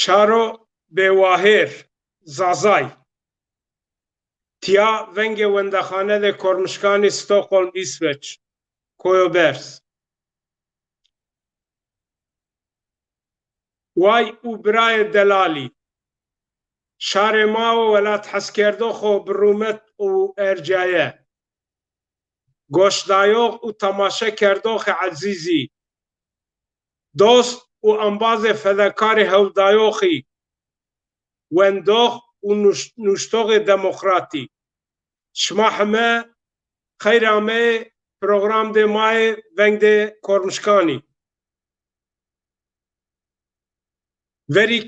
Şaro Bewahir Zazay Tya venge wendaxane de Kornişkanî Stockholm İsveç Koyobers Way û birayê delalî şarê ma û welat hezkerdo xwe bi rûmet û ercaye goşdayox û temaşekerdoxê ezîzî dost û ambazê fedakarê hewdayoxî wendox û nûştoxê demokratî şima heme xeyra me program de mayê veng de Kornişkanî verî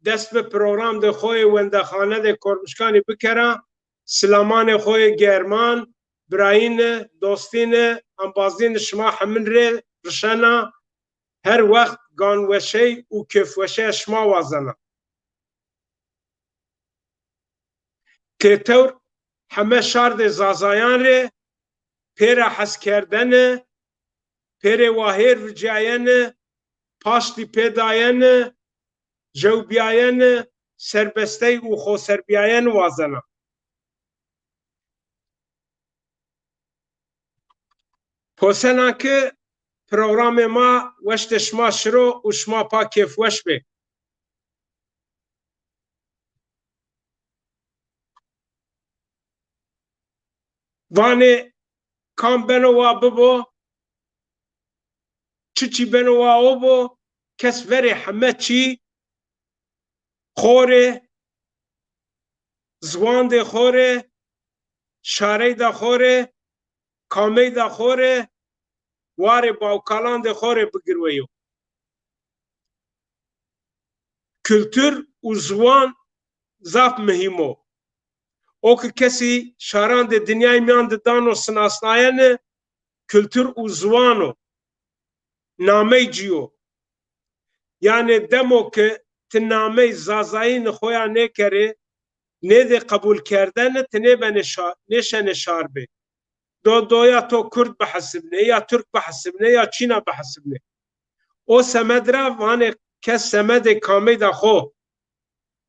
dest bi program de xwe wendaxane de Kornişkanî bikere silamanê xwe german birayîn dostîn ambazîn şima hemin rê rişena her wext ganweşey û kêfweşeya şima wazana têtewr heme şardê zazayan rê pêra hezkerdene pêrê wahêr vicayene paştî pêdayene jewbiyayene serbestey û xweserbiyayen wazana posenankê programê ma weştê şima şiro û şima pa kêfweş be vanê kam beno wa bibo çi beno wa o bo kes verê heme çî xorê ziwan de xorê şarey de xorê kamey de xorê warê bawkalan de xorê bigirweyo kültür û ziwan zaf muhîm o o ku kesî şaran de dinyayê miyan didan û sinasnayene kültür û ziwan o namey cîyo yani demo ki ti namey zazayîn xwe ya nêkerê nêdê qebûl kerdene ti nêşene şar bê doya to Kurd bihesibine ya Türk bihesibine ya Çîna bihesibine o semedra vanê kes semedê kamey da xwe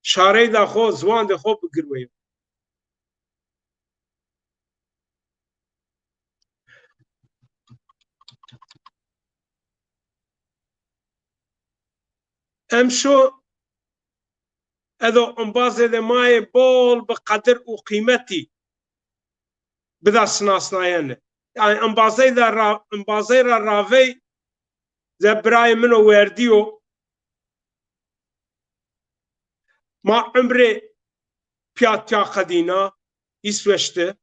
şarey da xwe ziwan de xwe bigirweyo em şo edo ambazê de mayê bol bi qedir û qîmetî bida sinasnayene yani ambazê ra ravey ze birayê min o werdiyo ma emrê piya tiya qedîna İsveç'te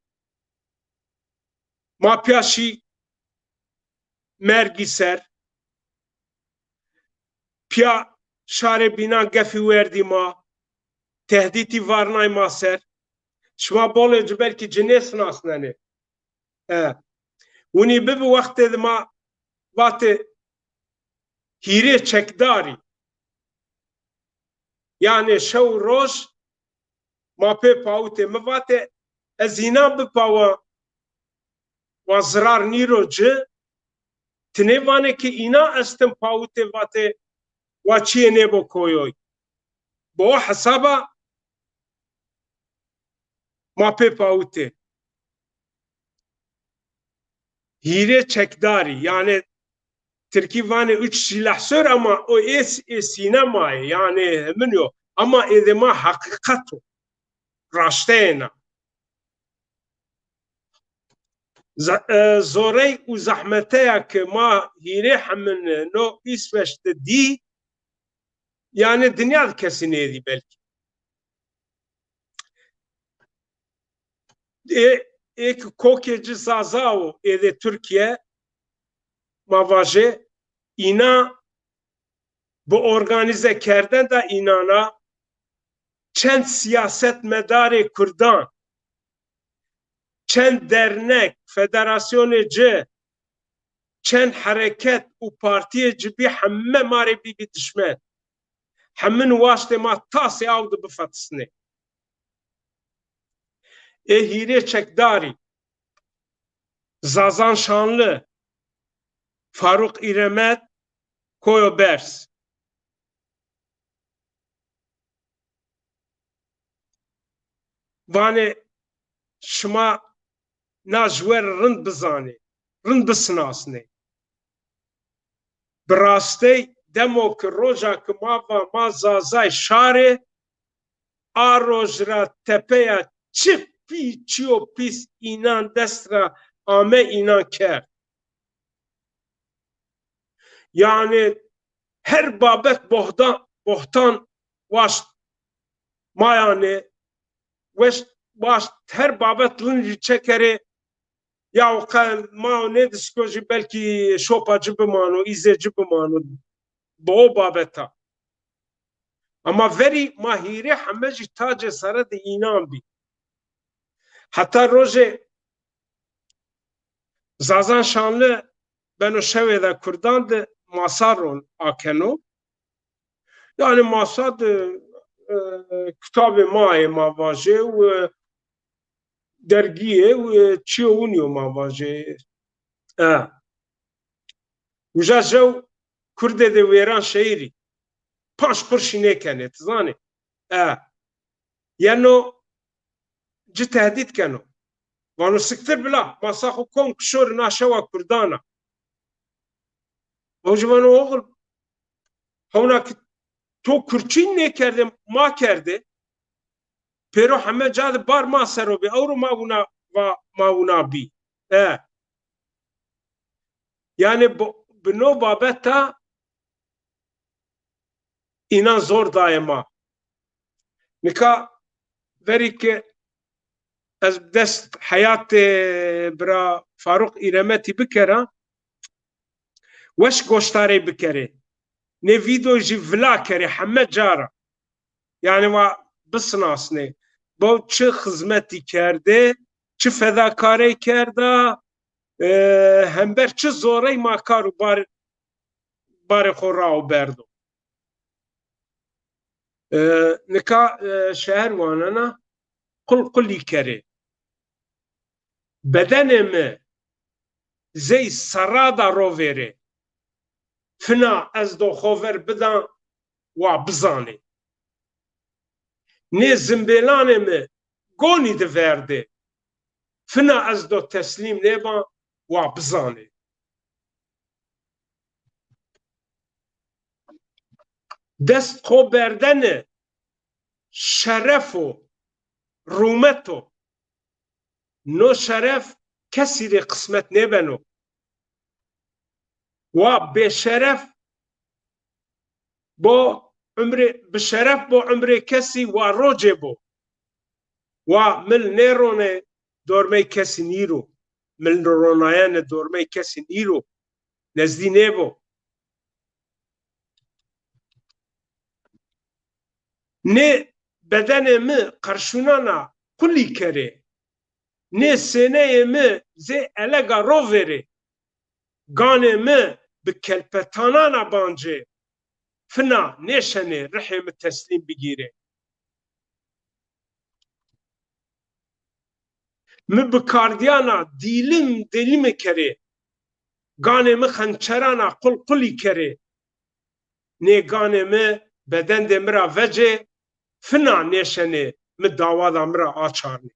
ma piya şî mergî ser piya şarê bîna gefî werdî ma tehdîtî varnay ma ser şima bolê ji belkî cinê sinasnene hûnî bibi wextê de ma vatê hîrê çekdarî yani şew roj ma pê pawutê mi vatê ez hîna bipa wan zirar nîro ci ti nê vanekî îna ez tim pawutê vatê wa çiyê nêbo koyoy bi o hesaba ma pê pawutê hîrê çekdarî yani Tirkî vanê üç silahsör ama o sînemayê yani min yo ama êdê ma heqîqet o raşteyena zorey û zehmeteya ki ma hîrê hemin no İsveç'te dî yani dinya kesî nêdî belkî êk kokê ci zaza û êdê Tirkiye ma vaje îna bi organize kerden da înana çend siyasetmedarê Kurdan çend dernek federasyonê ci çend hereket û partiyê cibî heme marê bîbî dişmen hemin waştê ma tasê aw dibifetisîne hîrê çekdarî Zazan Şanlı Faruk İremet Koyobers vane şima najwer rind bizane, rind bisnasne. Birastê demo ki roja ki mava ma zazay şarê a roj ra tepeya çi pîçiyo pîs înan dest ra ame înan kerd. Yani her babet bohtan waş mayane weş baş her babet linci çekere ya ma ne diskoji belki şopacı bimano, izeci bimano bo babeta. Ama veri mahire hameci tace sara de inan bi. Hatta roje zazan şanlı beno şevede kurdan de masaron akeno. Yani masad kitabı maye mavaje ve dergiye ve çiğuniyo mavaje. Uja jew Kurde de veran şehri. Paş pırşine kenet zani. Yano ci tehdit keno. Vano siktir bila. Masaxo kom kişor naşeva Kurdana. Hocam oğul havna ki to Kürtçin ne kerdi ma kerdi. Pero hame cad bar ma serobi. Avru ma buna bi. Yani bino babeta inan zor daima. Nika veri ki ez dest hayat bra Faruk İremeti bikera weş goştare bikere ne video ji vla kere hemme cara yani wa bisnasne bu çi hizmeti kerde çi fedakare kerda hember çi zorey makaru bar xora berdo nika şehir wanana qulquli kere bedenimi zey sarada rovere fina ez do xover bidan wa bizane ne zimbelanimi goni de verde fina ez do teslim neba wa bizane dest xo berdene şerefo rumeto no şeref kesire kısmet nebeno wa beşeref bo umre beşeref bo umre kesi wa roce bo wa mil nerone dorme kesi niro mil ronayane dorme kesi niro nezdi nebo ne bedenimi karşunana kulli kere ne seneyimi ze elega rovere ganemi bi kelpetanana bance fina neşene rihimi teslim bigire mi bi kardiyana dilim delimi kere ganemi xençerana kulli kere ne ganemi beden de mira vece fina neşene mi davada mira açarne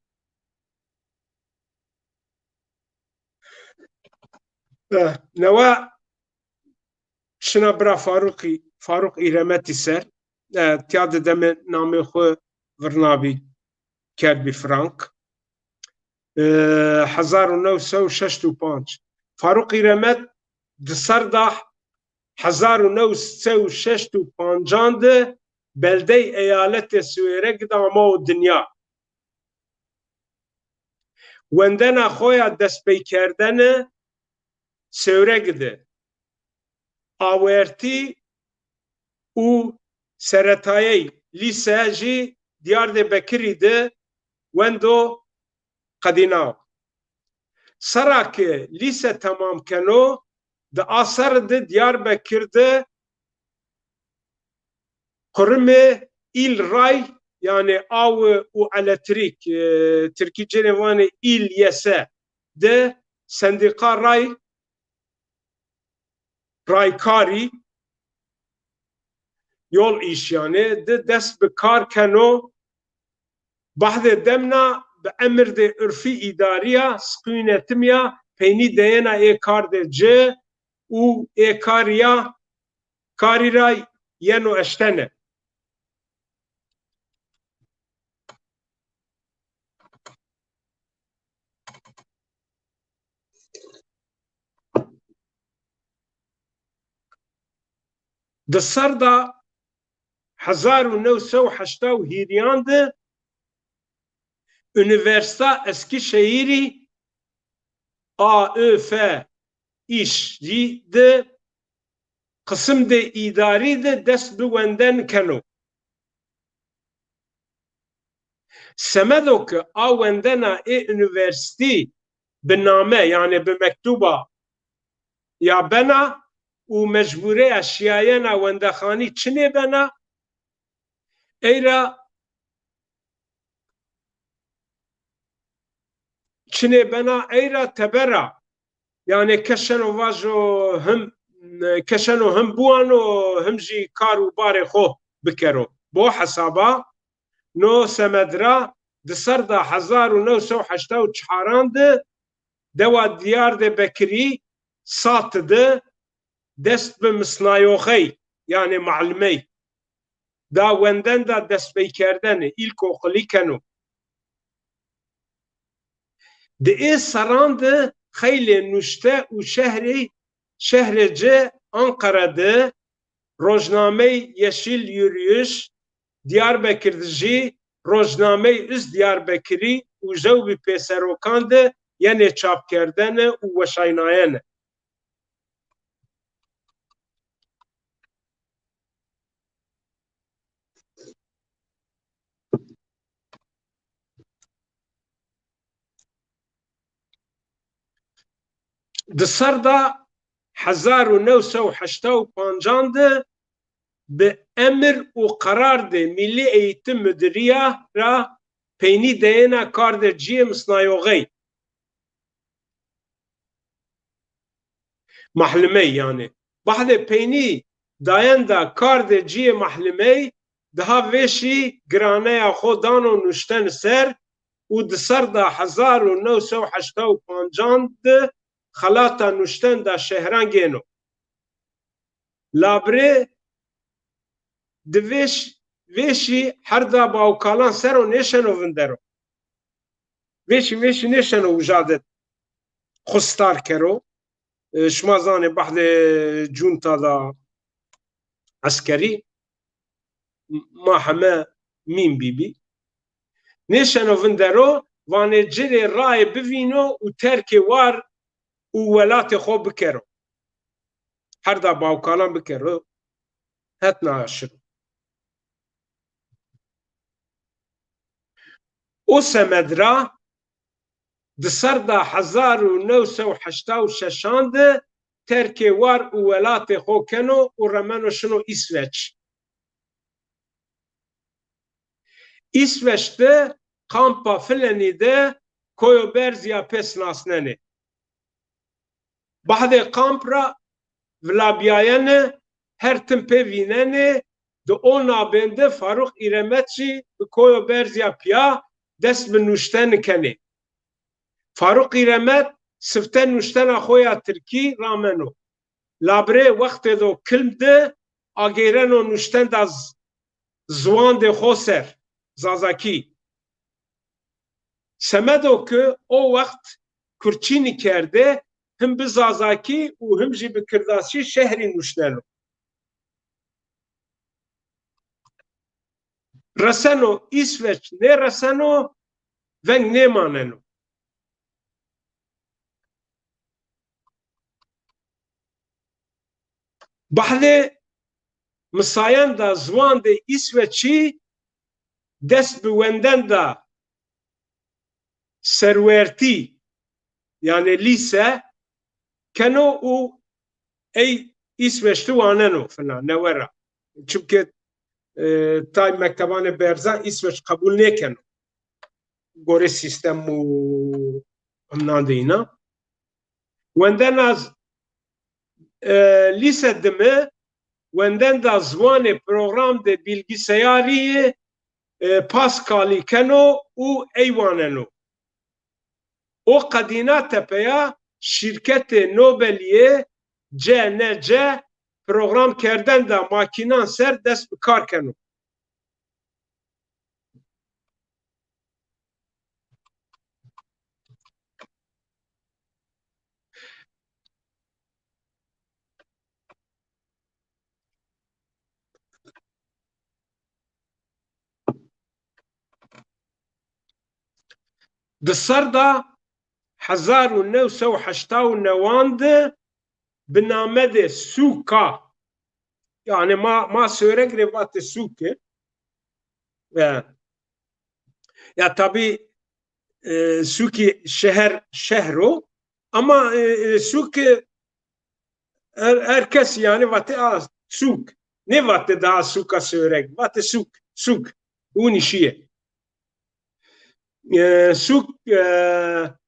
neva şuna bira Faruk İremeti ser tiyade deme namê xwe virnabî kerbi Frank 1965 Faruk İremet di serda 1965 de beldey eyaletê Swêrek de ama dünya wendena xwe ya destpêkerdene Swêrek de awertî û seretayê lîse jî Diyarbekirî de wendo qedînaw serakê lîse temam keno di asar de Diyarbekir de Kurumê îl ray yani av û elektrik Tirkîce nêvanê îl yese de sendika raykarî yol îşyanê de dest bi kar keno بعد دمنا بأمر ده عرفي إدارية سقينة تميا بيني دينا اي كار ده جه و اي كاريا كاري راي ينو اشتنه ده سر ده 1980 هیریان ده Üniversite Eskişehir'i AÖF iş de kısım de idari de dest bivenden keno. Semedo ki avendena üniversite biname yani bir mektuba ya bena u mecbure eşyayena vendekhani çine bena eyra çine bena eyra tebera yani keşeno vajo hem keşeno hem buano hem jî kar û barê xwe bikero bo hesaba no semedra di ser da 1984 de dewa diyar de Bekirî sat de dest bi misnayoxey yani malimey da wenden da destpêkirdenê îlkoxilî keno di ê seran de xeylê nuşte û şehrê ce Ankara'da Rojname Yeşil Yürüyüş Diyarbakır jî Rojname Üst Diyarbakırî û jewbî pêserokan de yenê çapkerdene û weşaynayene. Di ser da 1985 de bi emir û qerar de Millî Eğitim Müdiriya ra peynî deyena kar de ciyê misnayoxey mahlimey yani. Bahdê peynî dayen da kar de ciyê mahlimey daha vêşî giraneya xwe dano nuşten ser û di ser da 1985 de xelata nuşten da şehran gêno. Labrê di vêşî her da bawkalan ser û nêşeno vindero. Vêşî nêşeno wija de xwe star kero. Şima zanê behdê cunta da eskerî ma heme mîn bîbî. Nêşeno vindero vanê cirê rayê bivîno û terkê war û welatê xwe bikero. Her da bawkalan bikero het naşir. O semedra di ser da 1986 de terkê war û welatê xwe keno û remeno şino İsveç. İsveç'te kampa filanî de koyoberziya pes nasnenê. Bahdê kamp ra vilabiyayene her tim pê vînenê di o nabên de Faruk İremet jî bi koyoberziya piya dest bi nuşten kenê. Faruk İremet sifte nuştena xwe ya Tirkî rameno. Labrê wextê do kilm de agêreno nuşten da ziwan de xwe ser zazakî. Semedo ki o wext kurçînî kerde him bi zazakî û him jî bi kirdasî şehrî nuşteno. Reseno İsveç ne reseno veng ne maneno. Bahdê misayan da ziwan de İsveçî dest bi wenden da serwertî yani lîse keno û ey İsveçli waneno filan newera. Çünkü tay mektebanê berzan İsveç kabul nekeno. Gore sistem û himnan deyîna. Wenden az lîse dime wenden da ziwanê program de bilgisayariyê پاسکالی کنو و ایواننو او قدینا تپیا شرکت نوبلیه CNC program کردن دا ماکینان سر دست بکار کنو دسر دا 1989 بنامه ده سوکا yani ma söyle grevatı suke ya tabi suki şehro ama suki herkes yani vatı suk ne vatı daha suka söyle vatı suk unişiye سوک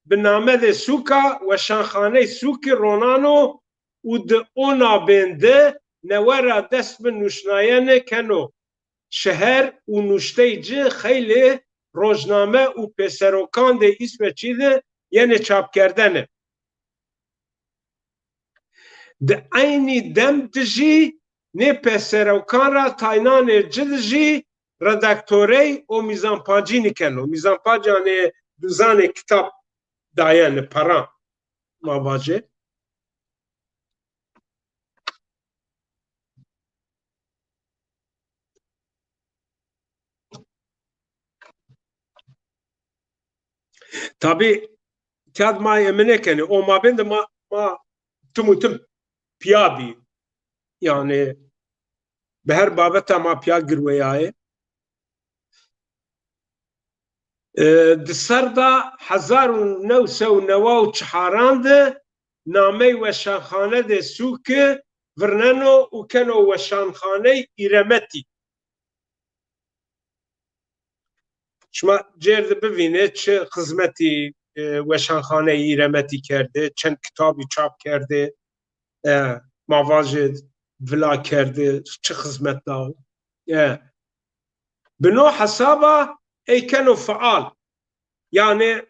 بنامه ده سوکا و شانخانه سوکی رونانو و ده اونا بنده نوارا دست به نوشناینه کنو شهر و نوشته جه خیلی روزنامه و پسروکان ده اسم چی ده یعنی چاپ کردنه ده اینی دم دجی نه پسروکان را تاینان جدجی redaktöre o mizanpacini keno. Mizanpac yani düzane kitap dayanı para mavace. Tabi kad ma emine keni o mabinde ma tumutum piyadi yani به هر بابت ما پیا گرویای دسر دا 1994 نامه و شانخانه ده سوک ورننو و کنو و شانخانه ایرمتی شما جرد ببینه چه خدمتی و شانخانه ایرمتی کرده چند کتابی چاپ کرده مواجد ولا کرده چه خدمت داو بنو حسابه ای کنو فعال yani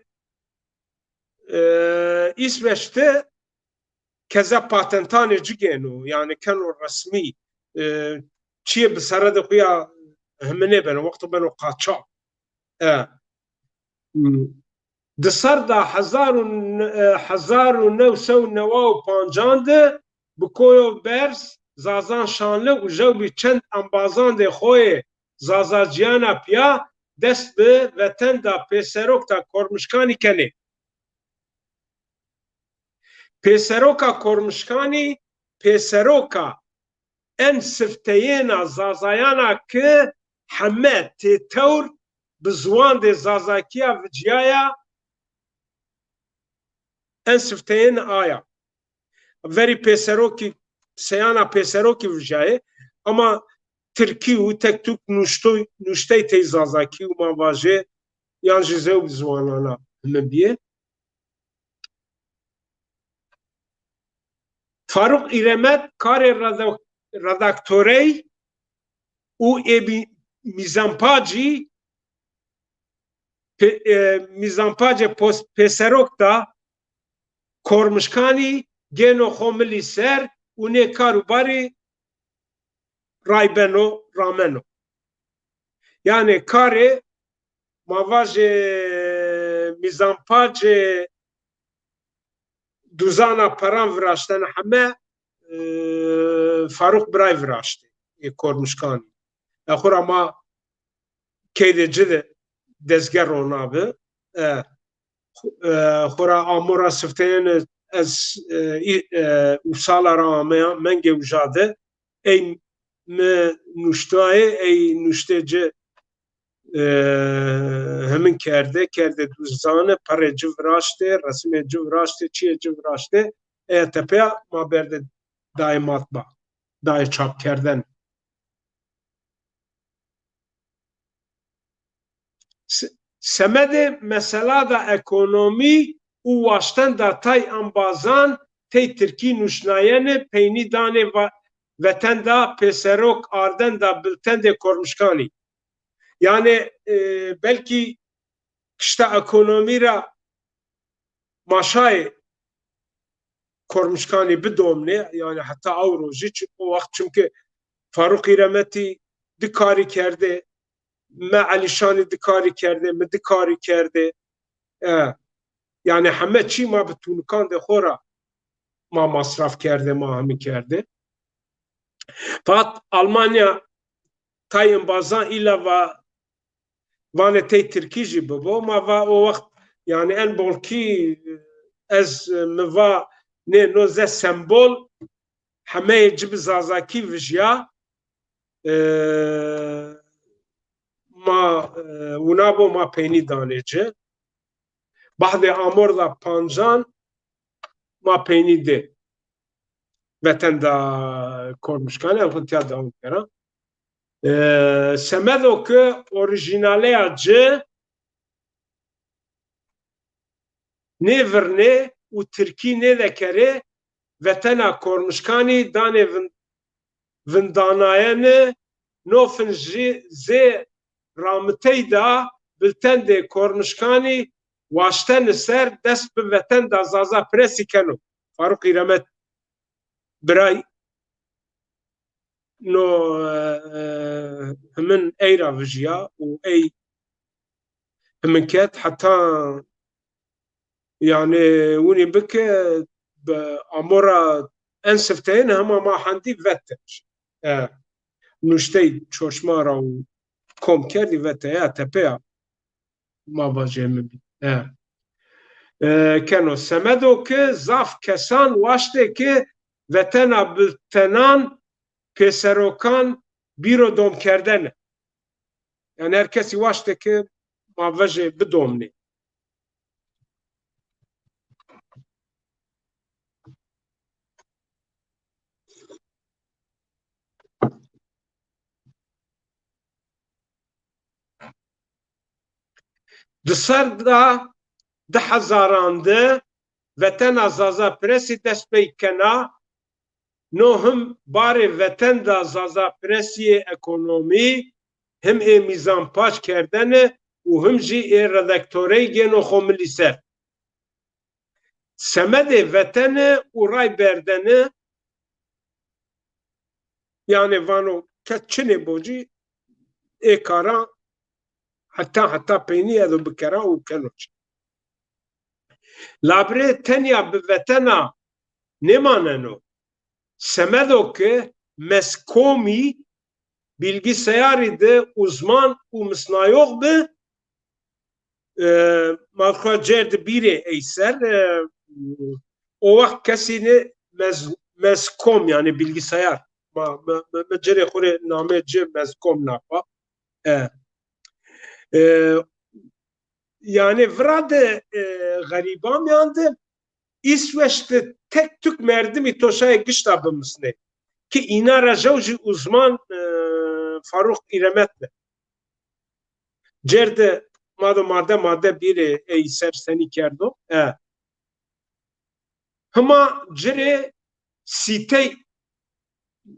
İsveç'te keza patentanı cigenu yani kanu resmi çiye bisara da kuya hemine ben vakti ben o kaça dışarıda 1995 bu koyo bers zazan şanlı ucav bir çend ambazan de xoye zazaciyana piya dest bi veten da peserok da kormuşkani keni. Peseroka kormuşkani peseroka en sifteyena zazayana ki heme tetevr bi zwan de zazakiya vciyaya en sifteyena aya. Veri peseroki seyana peseroki vciyaye ama Türkiye u tek Türk nuştey teyzazaki u mavaje yan jizev zwanana mebiye. Faruk İremet kare redaktörey u ebi mizampaci mizampace peserok da kormuşkani geno xomili ser u ne karubari raybeno rameno yani kare mavaje mizampace duzana paran viraşten hame Faruk Bray viraştı kormuşkani axur ama keydeci de dezger onabi xura amora sifteyene ez usala ramaya menge ujade ey me nuştaye ey nuştece hemin kerde duzane pareci viraşte resmeci viraşte çiyeci viraşte tepe ma berde daimat ba dai çap kerden semede mesela da ekonomi u vaşten da tay ambazan tey Türkiye nuşnayene peyni dane veten da peserok arden da bilten de kormuşkani Yani belki işte ekonomi ra maşay kormuşkani bidomne yani hatta avroji o vakit çünkü Faruk İremeti dikari kerde me Alişani dikari kerde me dikari kerde yani همه چی ما به تونکان ده خورا ما مصرف کرده ما همین کرده فقط Almanya tayın bazan illa vane tey Türkiye babo ma va o vakit yani en bolki ez meva ne noze sembol همه cib zazaki vijya ma unabo ma peyni danece bahde amor da panjan ma peyni de veten da kormuşkan evhıtya da onkara semedo ki orijinale acı ne verne u Türkiye ne de kere vetena kormuşkani dane vindanayene nofin ze ramtey da bilten de kormuşkani vaşten ser dest bi veten da zaza presi kenu Faruk İremet biray no hemen eyra vijya u ey hemen ket hatta yani وني بك بأمورا أنسفتين هما ما حندي فتش نشتي چوشمارا و كوم كردي فتايا تبيا ما باجي مبي كانوا سمدو كي زاف كسان واشتي كي فتنا بالتنان پسروكان بيرو دوم كردن يعني هركسي واشتي كي ما باجي بدومني دسر دا ده هزارانده وطن ازازا پرسی دست بیکنا نو هم بار وطن دا ازازا پرسی اکونومی هم ای میزان پاش کردن و هم جی ای ردکتوری گنو خوملی سر سمد وطن و رای بردن yani vano keçine boji ای کارا حتی پینی ادو بکرا و کنوچ لابره تنیا به وطنا نماننو سمدو که مسکومی bilgisayarı de uzman u misnayok be malka cerdi biri eyser o vakit kesini meskom yani bilgisayar mecere kure namece meskom napa yani vrade garibam yandı İsveç'te tek tük merdimi toşaya gışta bımısne ki ina rajavji uzman Faruk İremet'le cerde madde biri eyser seni kerdo hama cere site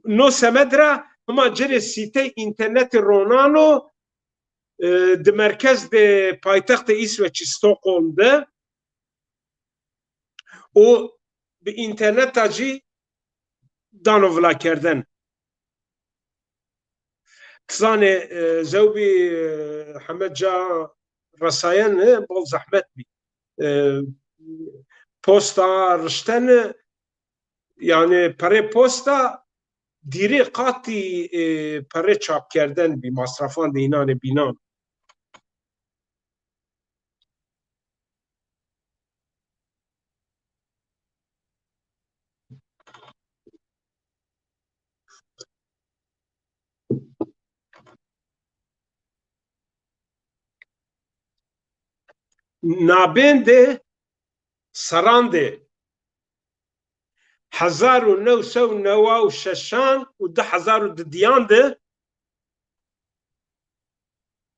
no semedra hama cere site internet ronano de merkez de payitaxt İsveç Stockholm'da o bir internet acı danovla kerden تصاني زوبي حمد جا رساين بول زحمت بي بوستا رشتن يعني پره پوستا دیری قاطی پره چاپ کردن بی مصرفان دینان بینان نابنده سرانده 1996 و 2010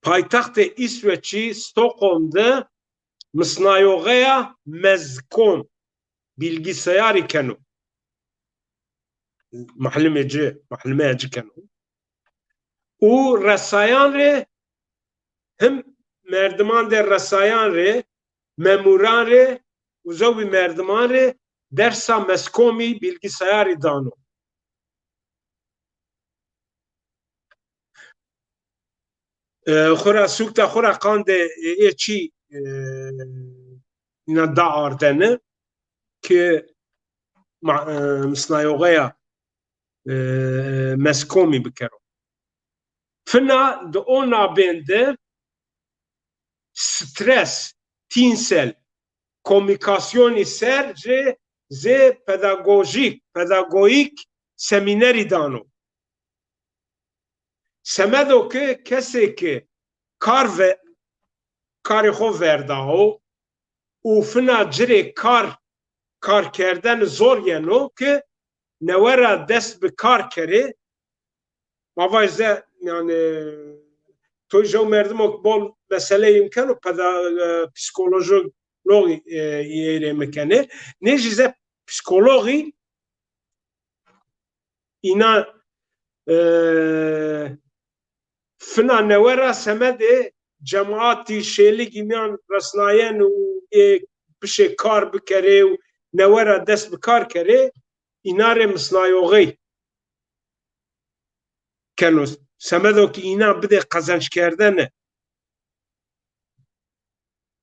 پایتخت İsveç'i Stockholm'da مصنایوغه مزکوم bilgisayarı kenu محلمه جي كانوا و رسايان hem merdiman de rasayan re memuran re uzavi merdiman re dersa meskomi bilgisayarı dano. خورا سوکتا خورا قانده چی اینا دا آردنه که مصنایوغیا مسکومی بکرو فنا دو اونا بنده سترس تینسل کومیکاسیونی سر زی پداگوژیک سمینری دانو سمدو که کسی که کار خو ورده ها و فنا جره کار کردن زور ینو که نوره دست به کار کره موازه yani توی جو مردم بول مسئله امکان و پسیکولوژی یه مکنه نیجیزه پسیکولوژی اینا فنا نوره سمده جماعتی شیلی میان رسناین و بشه کار بکره و نوره دست بکار کره اینا ره مصنایوغی کنو سمدو که اینا بده قزنج کردنه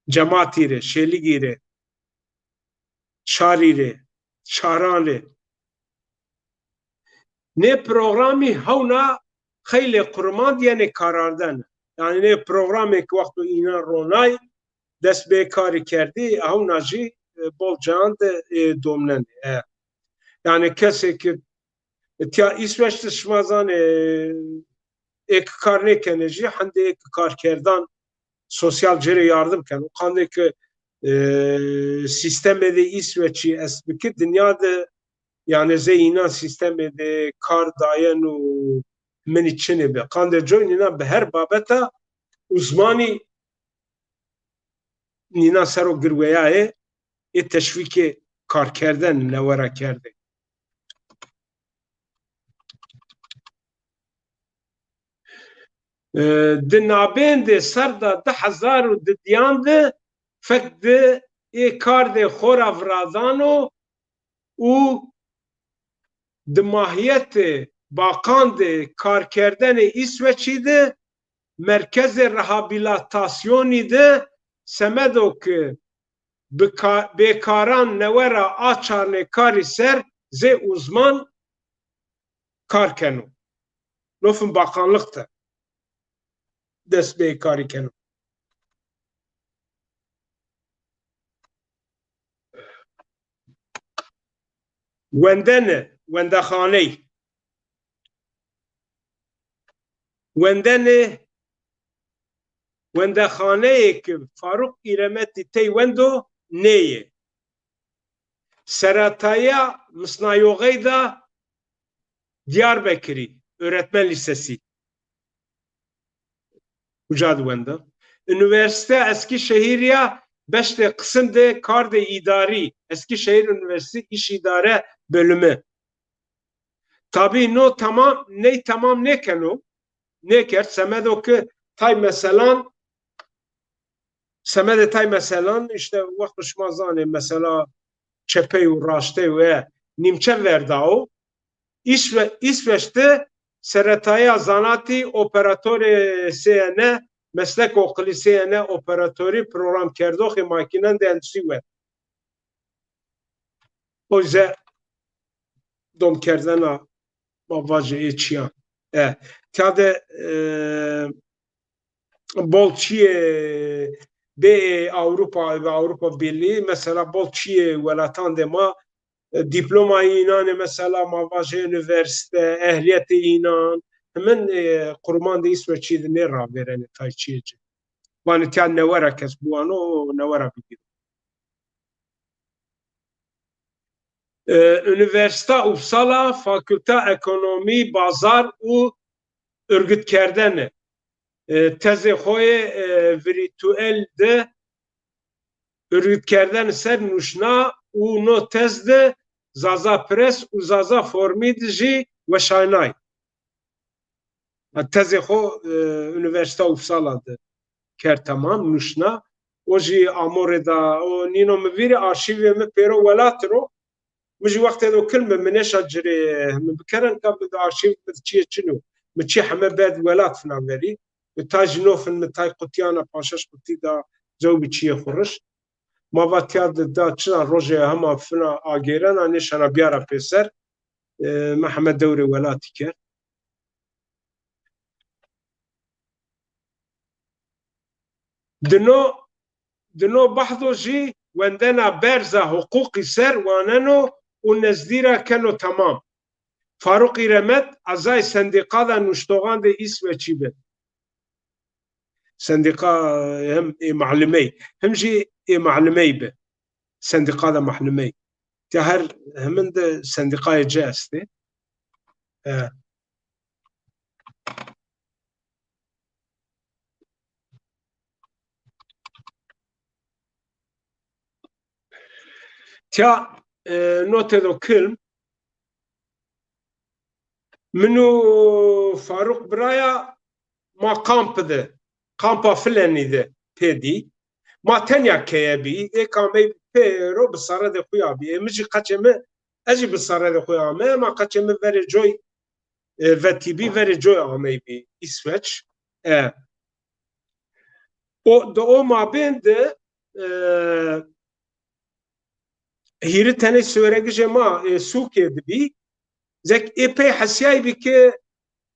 جماعتی ره شیلیگی ره چاری ره چاران ره نه پروگرامی هونا خیلی قرمان یعنی کاراردن یعنی نه پروگرامی که وقت اینا رونای دست به کاری کردی هونا جی بول جاند دومنن yani kesi ki tya İsveç'te şmazan ek kar ne keneci hande ek kar kerdan sosyal cere yardım ken o kande ki sistemde İsveç'i esbiki dünyada yani zeyna sistemde kar dayan o men içine be kande joinina be her babeta uzmani nina sero girweya teşviki kar kerden nevara kerde di navên de ser da 10,000 û di diyan de fek di ê kar de xora viradano û di mahiyetê bakan de karkerdenê İsveçî de merkezê rehabilitasyonî de semedo ki bêkaran newera a çarnêkarî ser zê uzman kar keno nofin bakanlık te dest bêkarî keno wendene wendaxaneyê wendexaneyê ki Faruk İremetî tey wendo neyê seretaya Misnayoğê da Diyarbekirî Öğretmen Lisesi Ucad wenda Üniversite Eskişehir'ya beşte kısım de kar de idari Eskişehir Üniversitesi İş İdare Bölümü tabi no tamam ne keno ne ker semedo ki tay meselan semede tay meselan işte vakti şmazane mesela çepe u raşte ve nimçe verdao İsveç'te seretaya zanati operatörü SN meslek okulu SN operatörü program kerdoği makinen de endüstri ve o yüzden dom kerdena mavacı içiyan tade bolçiye be Avrupa ve Avrupa Birliği mesela bolçiye velatan dema diplomayı inan mesela mavacı üniversite ehliyeti inan hemen kurman da İsveç'i de ne ravereni tayçiyeci yani tiyan nevara kes bu ano nevara bilir Üniversite Uppsala Fakülte Ekonomi Bazar u örgütkerdene teze xoye virtuel de örgütkerden ser nuşna u no tezde zaza pres u zaza formid jî weşanay teze xo Üniversite Uppsala'da ker tamam nuşna o jî amorê da o nîno min vîrê arşîvê min pêro welat ro min jî wextê de kil min neşa cirê min bikerin ka bi arşîv min çiye çinû min çi heme bed welat filan verî ta ji nofin min tay qutiyana paşeş qutî da zew bi çiye xuriş mavatiya da çina rojê hema fina agêrena nîşana biyara pêser me heme dewrê welatî ker دنو بحثو جي وندنا برزا حقوقي سر واننو ونزديرا كانوا تمام فاروقي رمت عزاي سندقا دا نشتوغان دي إسواتشي بي سندقا هم معلمي هم جي معلمي بي سندقا دا معلمي تهر همن دا سندقا جاستي تیا نوته دو کلم منو فاروق برایا ما kamp de kampa filanî de pêdî ma tenya keyebî ê kamê pêro bi sare de xuya bî min jî qeçê me ez jî bi sare de xuya me ma qeçê me verê coy vetîbî verê coy amey bî İsveç o de o mabên de hîrî tenê sêwregîjê ma Sûkê dibî zek epey hesiyayê bî ke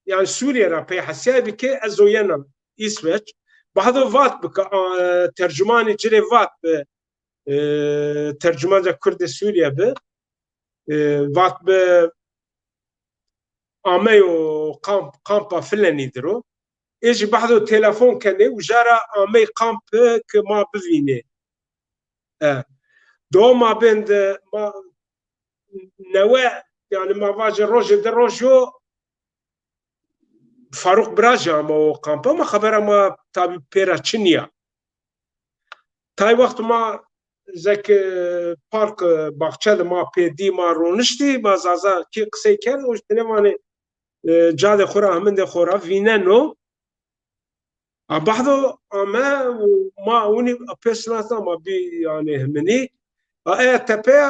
yani Suriye'ye pey hesiyayê bî ke ez zoyena İsveç bahdo vat bike tercümanê cirê vat bi tercümanca Kurdê Sûriye bi vat bi amey û kampa filanî diro ê jî bahdo telefon kenê û jara amey kamp ke ma bivînê do ma bên de ma newe yani ma vaje rojê de rojo Faruk Braja ama o kampa ama haber ama tabi pera Çin'ya. Tay vakit ma zek park bahçeli ma pedi ma ronişti ma zaza ki kısay ker o işte ne vani cade xora hemen de xora vineno abahdo ama ma uni pesnata ma bi yani hemeni tepe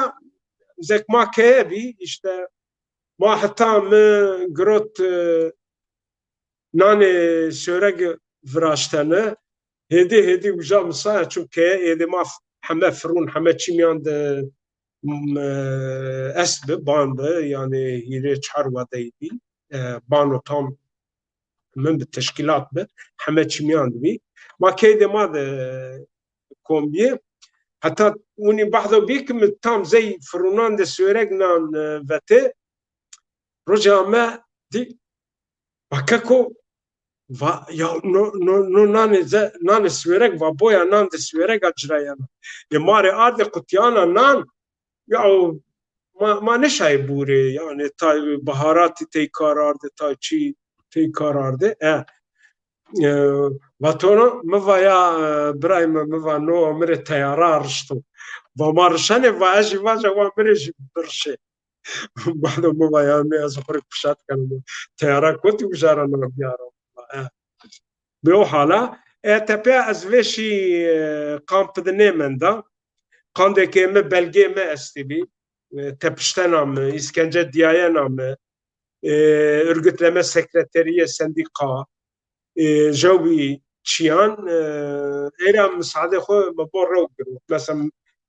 zek ma kebi işte ma hatta me grot nane şörek vraştene hedi uca misaya çünkü hedi ma heme frun heme çimyan de esbe bandı yani hire çarva deydi bano tam min bi teşkilat be heme çimyan bi ma keyde ma de kombiye hatta uni bahdo bikim tam zey frunan de şörek nan vete rojame di bakako va ya no nane sverek va boya nan de sverek acrayana e mare arde kutyana nan ya ma neşay bure yani tay baharati tey karardı tay çi tey karardı vatona mva ya Ibrahim mva no amre tayara arştu va marşane va aji vaja va mre birşe بعد ما يعني أزخرك بشات كان تيارا كنت وجارنا بيارا به حالا تپه از وشی کامپ دنیمن دا کنده که me belge me estibi tepiştenam İskence diyayenam örgütleme sekreteriye sendika jawi çiyan era müsaade xo mabor mesela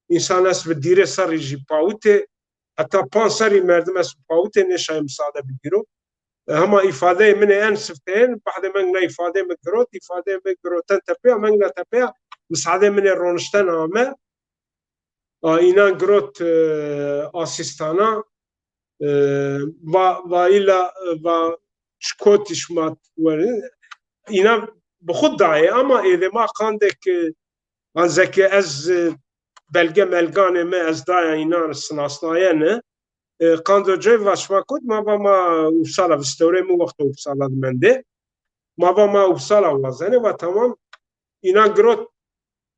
insan es ve dire sarıcı paute hatta pansari merdim es paute neşay müsaade bigiro هما ifade من en sifteyn بعد من ifade من grot ifade من groten tepe من tepe مساعده من ronişten ama inan grot asistana va ila va şkotiş mat inan بخود daye ama edema kandek anzeki ez belge melgane me ez daya inan sınasnayene قاندو جای واشما کد ما با ما اوبسالا وستوره مو وقت اوبسالا دمنده ما با ما اوبسالا وازنه و tamam inan grot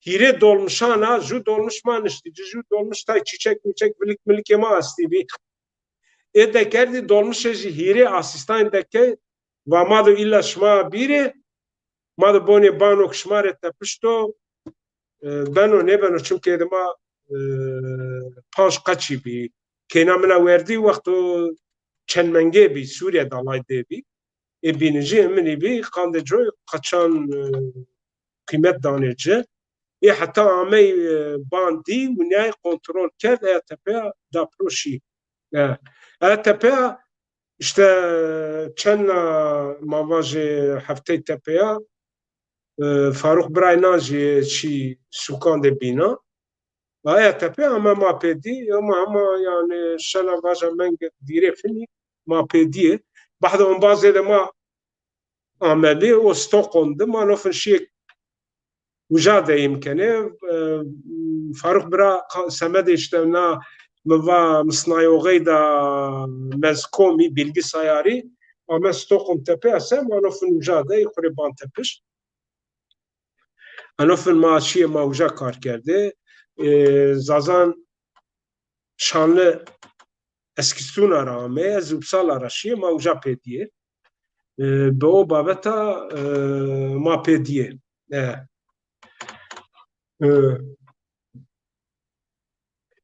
hire dolmuşana ju dolmuşman işte ju dolmuş tay çiçek bilik ema asti bi de kerdi dolmuş hire asistan deke ve ma do illa şma biri ما da bonê bano kişmarê te pişto beno nebeno çimkê de ma panj qeçî bî kêna min a werdî wexto çenmengê bî Sûriye dalay dê bî ê bînijî minî bî qandê coy qeçan qîmet danê ci ê heta amey bandî wînayê kontrol kerd eya tepeya daproşî tepeya işte çend mavajê hefteyê tepeya Faruk Birayna jî çî sûkan de bîna Aya tepe ama ma pêdî ama yani şena vaja meng dîrê finî ma pêdiyê behda onbazê de ma amelî o Stockholm de ma nofin şiyek wija de imkene Faruk Bira semedê işte na miva misnayoxey da mezkomî bilgisayarî ama Stockholm tepe se ma nofin wija de Qurban tepiş anofin ma çiye ma wija kar kerde zazan şanlı eskistûna rame ez û sala raşiye ma wija pêdiye bi o babeta ma pêdiye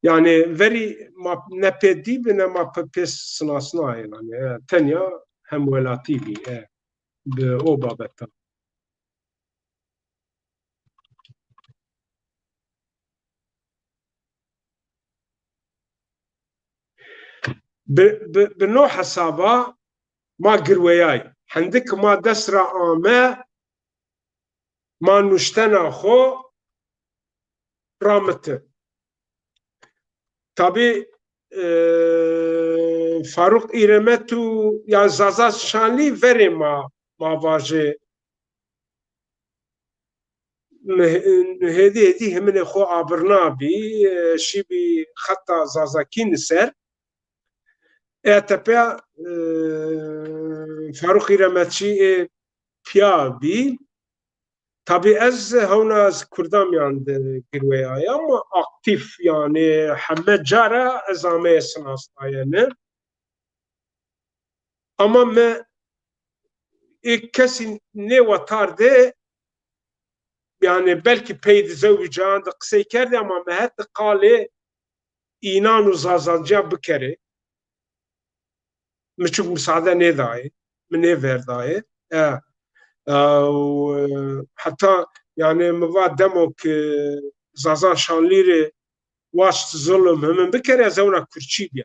yani verî ma nepêdî bi ne ma pes sinasnaye yani tenya hem welatî bî bi o babeta bi no hesaba ma girweyay hindik ma desra ame ma nuştena xwe ramitin tabii Faruk İremet û ya Zaza Şanlî verê mavajê hêdî hêdî himinê xwe abirna bî şîbî xeta zazakî li ser tepeya Faruk İremetçî piya bî tabii ez hewna ez Kurdamiyan girweyaya ama aktif yani heme cara ez ameye sinasnayene ama me kesî nêwetar de yani belki peydi zewcan de qisey kerde ama me het qalê înan û zazanciya bikere min çûk misade nêdayê min nêverdaye heta yani miva demok Zazan Şanlîrê waş zulm himin bikere zewna kurçî biya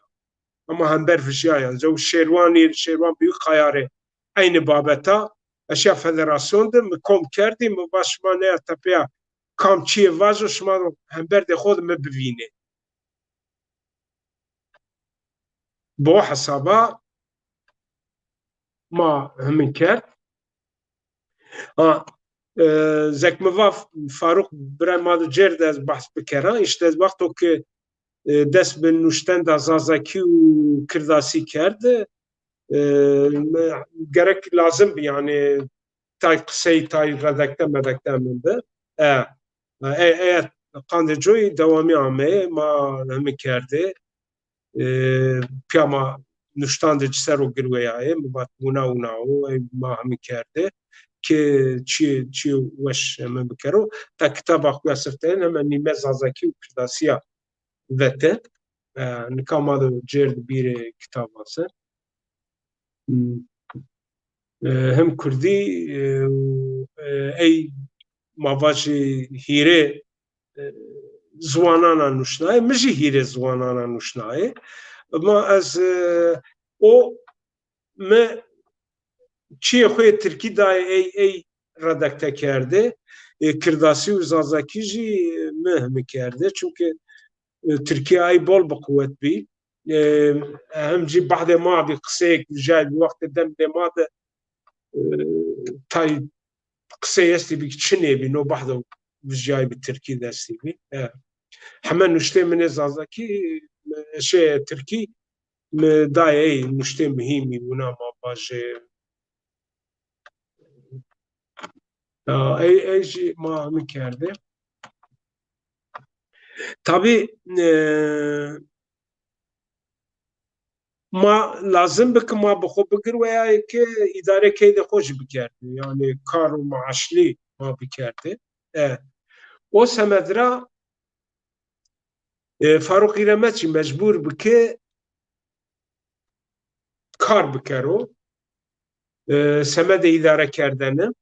ama hember vijaya zew şêrwanî şêrwan büyük qayarê aynı babeta eşya federasyon de mi kom kerdî mi baş ma neya tepeya kamçiyê vajo şima hember de xwe me bivîne bo hesaba ma himin kerd zekmiva Faruk Birey ma cêr de ez behs bikera işte wexto ki dest bi nûşten da zazakî û kirdasî kerd gerek lazım bî yani tay qisey tay redekte medekte min de qandê coyî dewamî ameyê ma himin kerdê piyama nûştan de ci ser û girweyayê wina wina ma himin kerdê ki çi weş min bikero ta kitaba xwe sirteyên hemen nîme zazakî û kirdasiya vete nikama de cêr bîrê kitaba ser hem Kurdî ey mavajê hîrê ziwanana nûşnayê min jî hîrê ziwanana nûşnayê ma ez o me çiyê xwe Tirkî dayê ey redekte kerde kirdasî û zazakî jî me himî kerde çünkü Tirkiye ay bol bi qûwet bî hem jî behdê ma bî qiseyek vijay bi wextê dem dê ma de tay qisey hestî bî çinê bî no behda vijayê bi Tirkî destî bî hemen nûştê min ê zazakî Tirkî mi daye ey nûştê mihîmî wina ma bajê ey jî ma min kerde tabii ما لازم بك ما بخو بكر ويا که اداره کید خوش بکرد یعنی کار و معاشلی ما بکرده او سمدرا فاروق ایرمچی مجبور بکه کار بکرو سمد اداره کردنه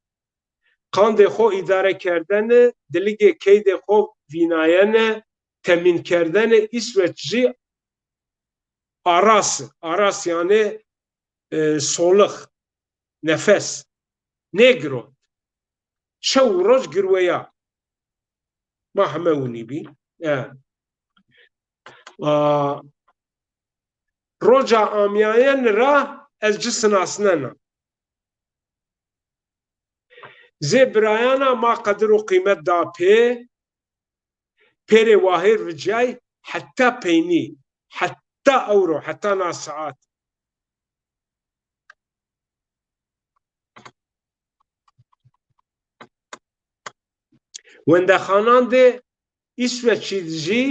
قاند خو اداره کردنه دلیگه کید خو ویناینه تمین کردن İsveçci aras yani soluk nefes negro şev roj girveya ma hemewni bî roca amyayen ra ez ci sinasnena zê birayana ma qedir û qîmet da pêrê wahêr vicay heta peynî heta ewro heta na saat wendexanan de İsveçî jî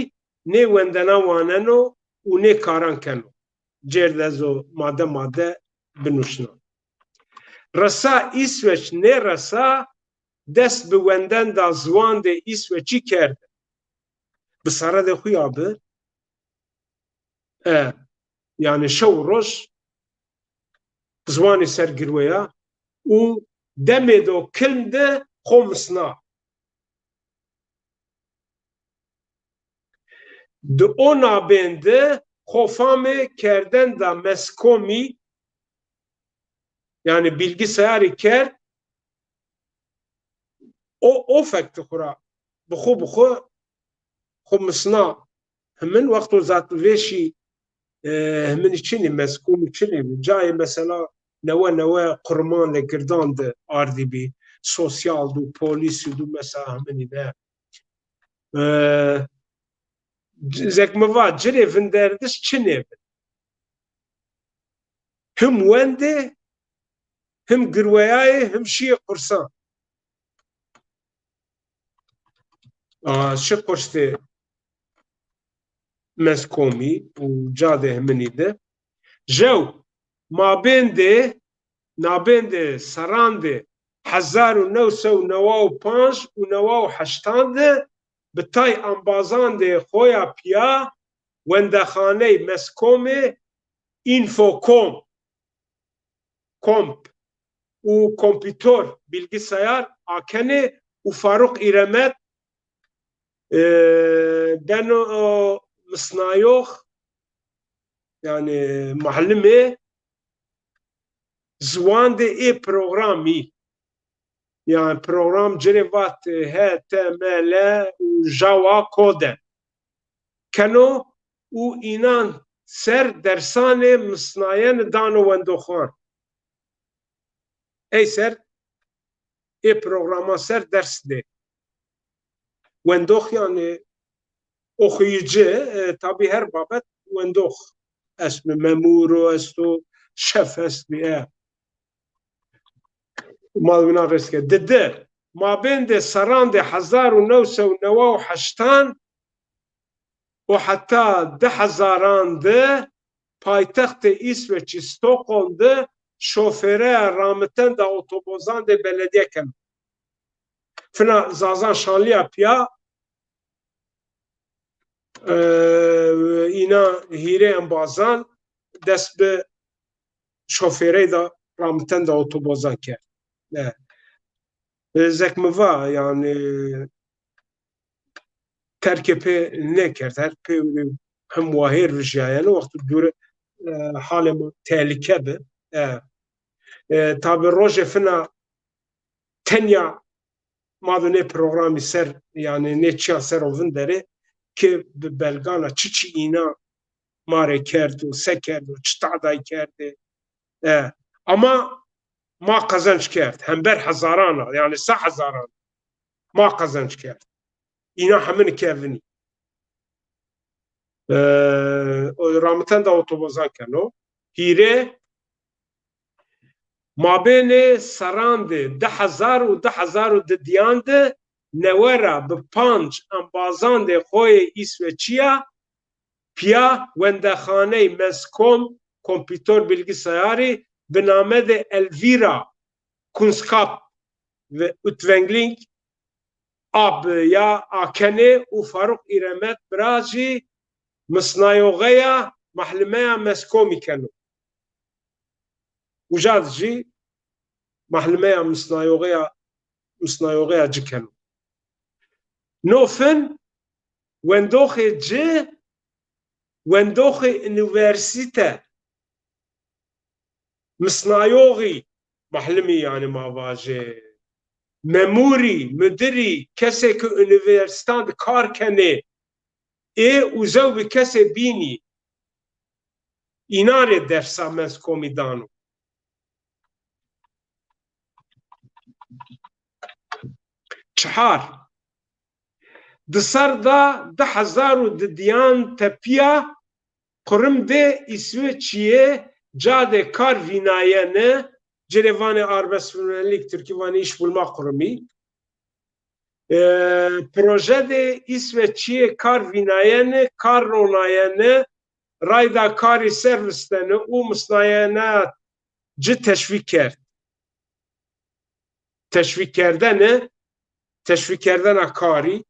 nê wendena waneno û nê karan keno cêrdezo made binûşna resa İsveç nê resa dest bi wenden da ziwan de İsveçî kerde bi sere de xuya bi yani şew roj ziwanê ser girweya û demê de kilm de xwe misna di o nabên de xofamê kerden da meskomî yani bilgisayarî ker o fekti xura bixwe xwe misna himin wexto zat vêşî himin çinî meskomî çinî cayê mesela newe qurman li girdan di ardî bî sosyal dû polîsî dû mesela himinî de zekmeva cirê vinderdiş çinê bin him wendê him girweyayê him şiyê qursan şi qurstê meskomî û cadê himinî de jew nabên de seran de 1995 û 98 de bi tay ambazan de xoya piya wendexaneyê meskomê Infocom komp û kompîtor bilgisayar akenê û Faruk İremet deno misnayox yani muhellimê ziwan de ê programî yani program cirê vat HTML û Java kode keno û înan ser dersanê misnayen dano wendoxan ey ser ê programa ser ders de wendox yani oxuyucu tabi her babet wendox est mi memûr û est û şef est bî malwîna rêske dide mabên de seran de 1998 û heta 2000 de paytextê İsveçî Stockholm de şofêreya ramiten da otobozan de belediye kem fina zazan şanliya piya îna hîrê embazan dest bi şofêreyê da ramiten da otobozan kir zekmiva yani terkê pê nekird her pê him wahêr vijayene wextî dûre halê min tehlike bi tabi rojê fina tenya mavê nê programî ser yani nê çiya ser ovin derê ki bi belgana çi îna marê kerd û se kerd û çi tadayî kerdê ama ma qezenc kerd hember hezaran yani 100,000 ma qezenc kerd îna hemin kevinî ramiten da otobozan keno hîrê mabênê seran de 10,000 û 2002 de newera bi 5 embazan de xwe Îsveçîya piya wendexaneyê meskom کامپیوتر bilgisayarı به نام de Elvira Kunskap ve Utveckling ab ya Akene u Faruk İremet Braji مصنایوغیا محلمه مسکو میکنو وجاد جی محلمه مصنایوغیا جکنو نوفن وندوخی جی وندوخی انوورسیته مصنایوغی محلمی yani mavaje memuri müdiri kese ki üniversitede kar kene uzav bir kese bini inare dersa mesko midano çahar dışarıda 10,000 diyan tepiya kurum de İsveç'ye cade kar vinayene cerevane arbesfünellik Türkiye'ne iş bulma kurumu projede İsveç'ye kar vinayene kar ronayene rayda kari servistene u mısnayene ci teşvik kert teşvik kerdene teşvik kerdene kari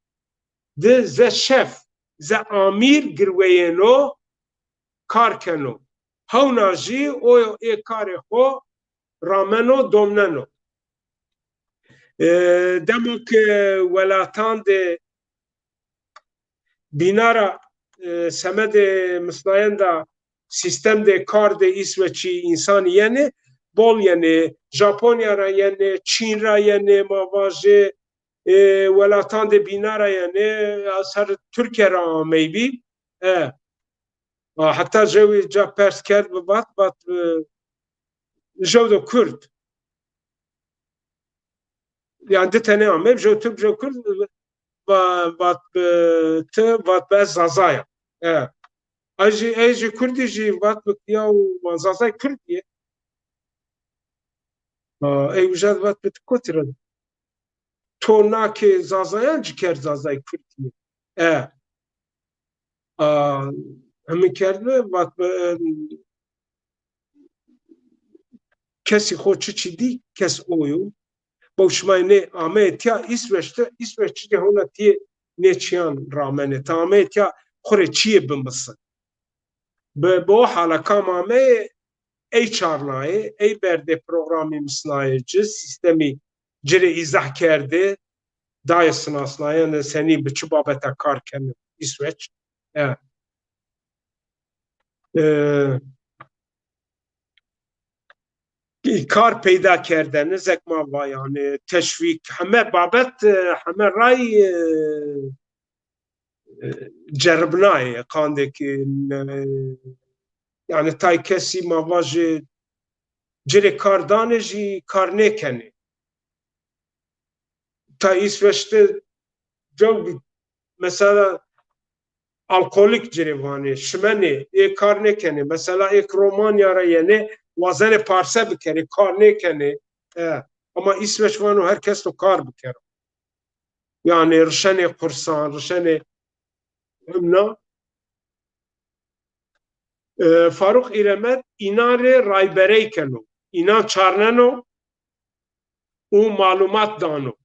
de ze şef ze amir girveyeno karkeno havnaji o kare ho rameno domneno demok welatan de binara semede mısnayenda sistemde kar de İsveç'i insan yani bol yani Japonya ra yani Çin ra yani mavaje welatan de binara yani asar Türkiye ra maybe hatta jewi ja pers kerd bat jew de Kürt yani de tane am jew Türk jew Kürt bat te bat bez zazaya Aji Kürdi ji bat ya zazay Kürdiye ujad bat bit kotira to nake zazayan ciker zazay Kürdiye hemin kerdme bat kesi hoçu çidi kes oyu boşmayne ametya İsveç'te hona tiye neçiyan ramene tametya xore çiye bimısın bu hala kamame ey çarnaye ey berde programı mısnayıcı sistemi cire izah kerde dayasın aslında yani seni biçi babeta karken İsveç kar peyda kerdeni zekma var yani teşvik heme babet heme ray ceribnaye kandeki yani tay kesi mavajı cire kardanı ji karne keni tay İsveç'te çok mesela alkolik cirevani şimeni karne keni mesela Romanya'ra yeni vazene parse bikeri karne keni ama İsveç vanu herkes o kar bikeri yani rişene kursan rişene hemna Faruk İremet inare rayberey keno inan çarneno u malumat dano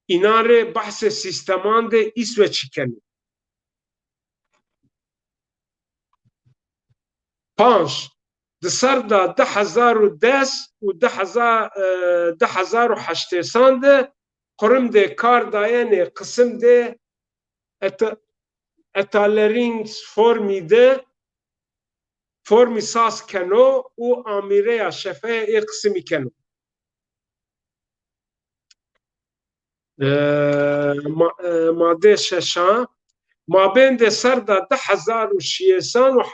inare bahse sisteman de İsveç'i keno panj di ser da 2010 û 2008 de kurum de kar dayene kısım de etalerîn formî sas keno û amîreya şefeya kısımî keno made şeşan mabên de ser da 2006 û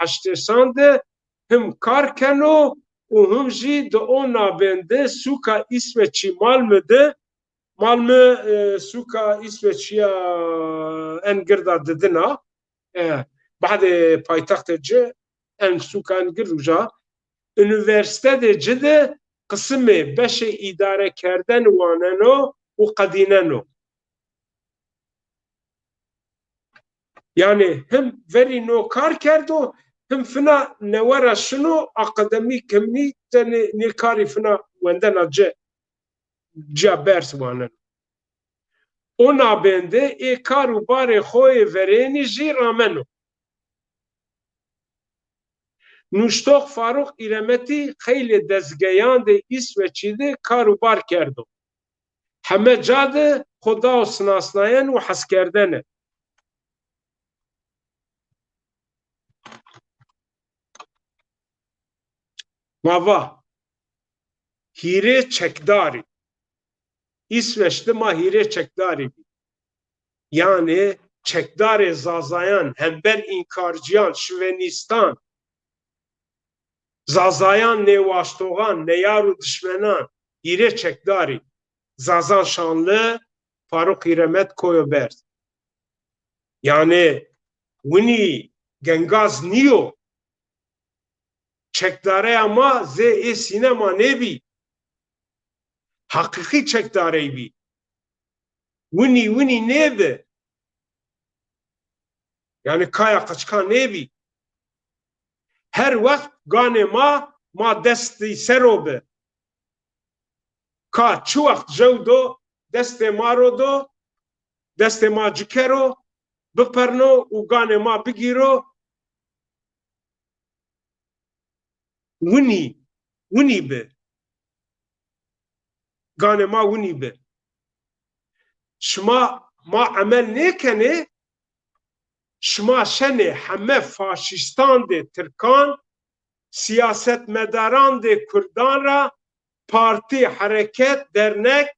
8 de him kar keno û him jî di o navên de sûka İsveçî Malmö sûka İsveçîya en girda didina badê paytextê ci en sûka en gir rûja üniversite de ci de qismê beşê îdare kerden waneno û qedîneno yani him verî no kar kerdo هم فنا نورا شنو اقدمي كمني نكاري فنا وندنا جا برس وانن اونا بنده ای کارو بار خوی ورینی جی رامنو نوشتوخ فاروق ایرمتی خیلی دزگیان ده İsveç'i de کارو بار کردو همه جاده خدا و سناسناین و حس کردنه ماوا هیره çekdari İsveç'te ma hire çekdari yani çekdari zazayan hember inkarciyan şüvenistan zazayan nevaştoğan neyaru düşmenan hire çekdari zazan şanlı Faruk İremet koyobert yani Wini gengaz niyo çekdare ama ze sinema nebi hakiki çekdare bi Wini nebe yani kaya kaçkan nebi her vakit gane ma desti serobe ka çuak jevdo deste marodo deste ma cikero bıperno u gane ma bigiro Wini be gane ma wini be şma ma amel nekene şma şene heme faşistan de Türkan siyasetmedaran de Kurdan ra parti, hareket, dernek